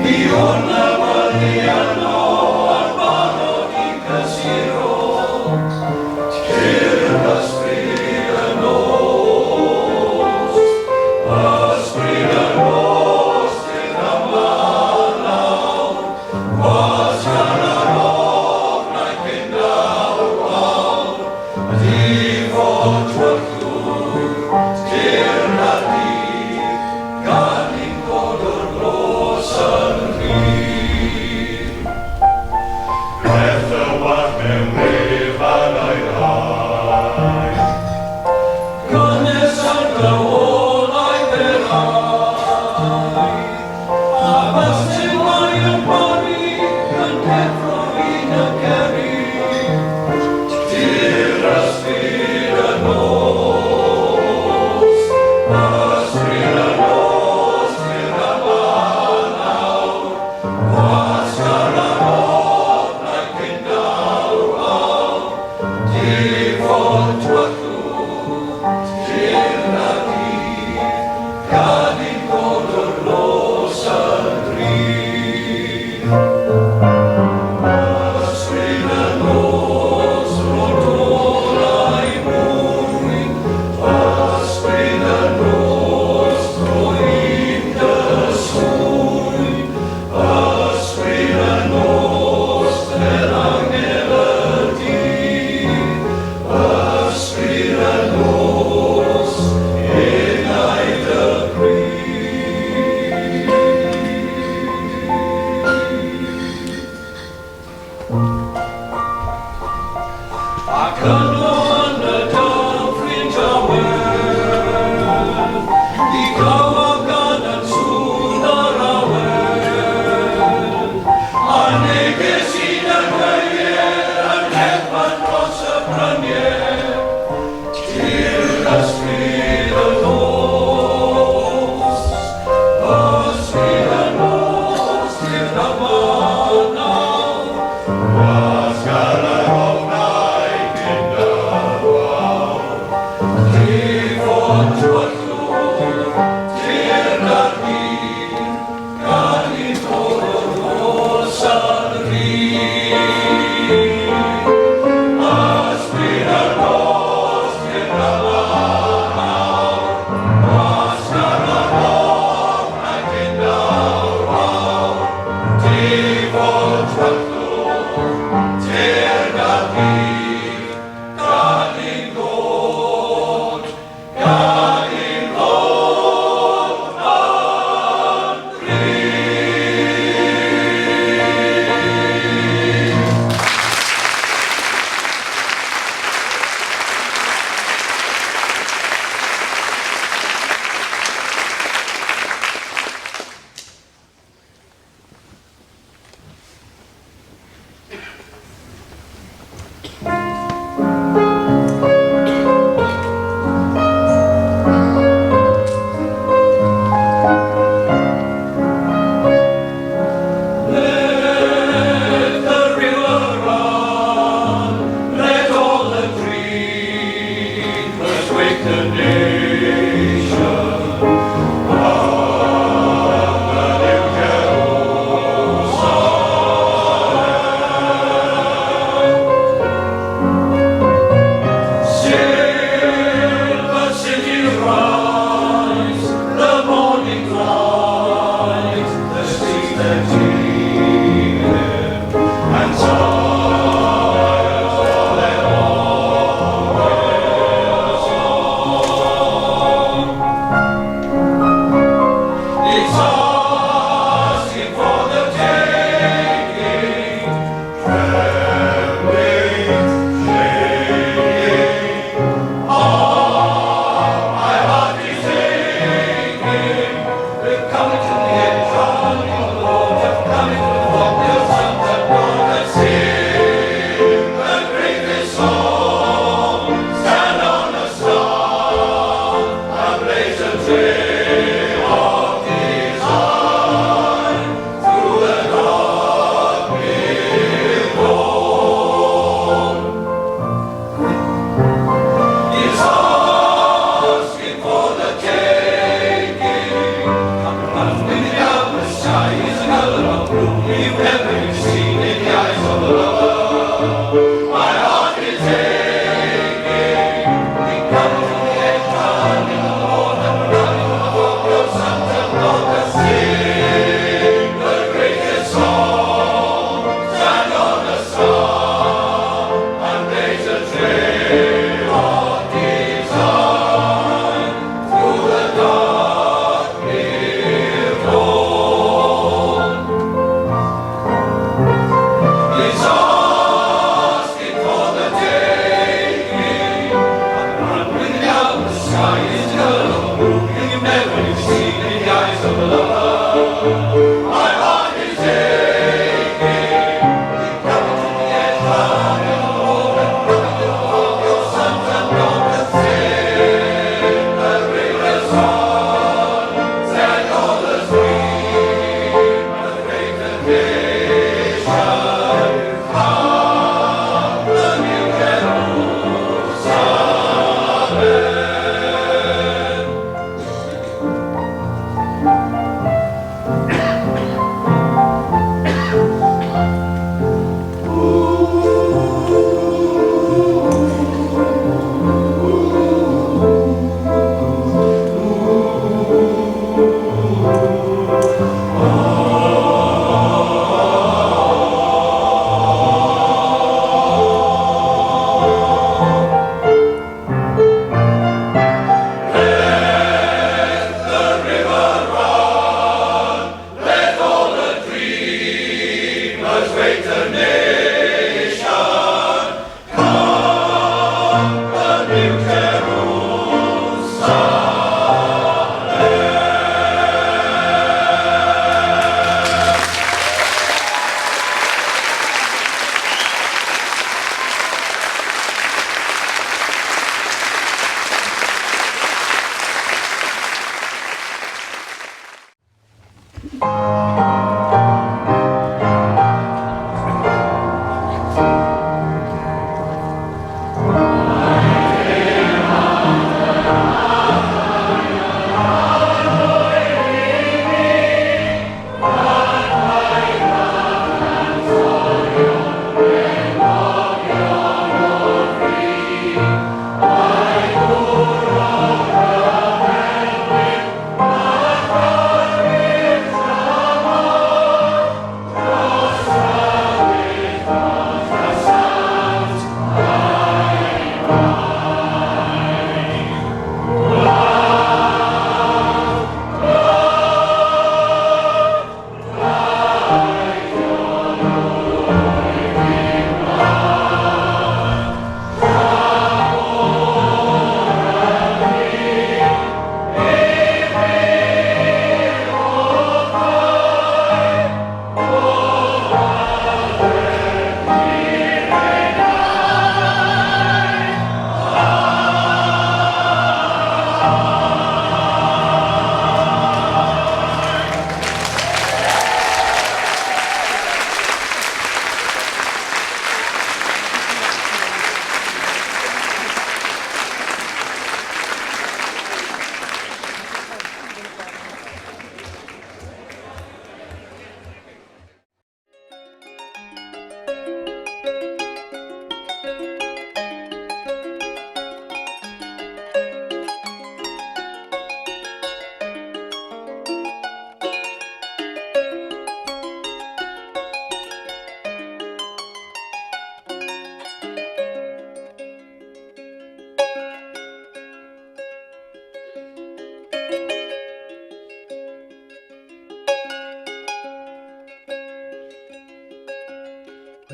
Mi honna valli a noi.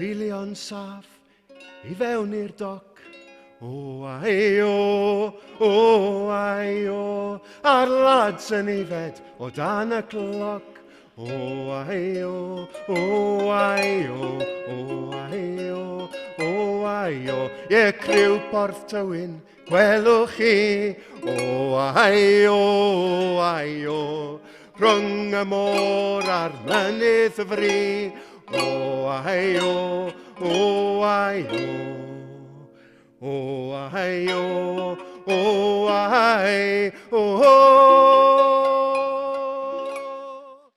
Wilion saff I fewn i'r doc. O ai o, a'r lads yn ifed o dan y cloc. O ai o, ie criw Porth Tywyn, gwelwch chi. O ai o, rhwng y môr a'r mynydd fri. O ai o, o ai o, o ai o, o ai o.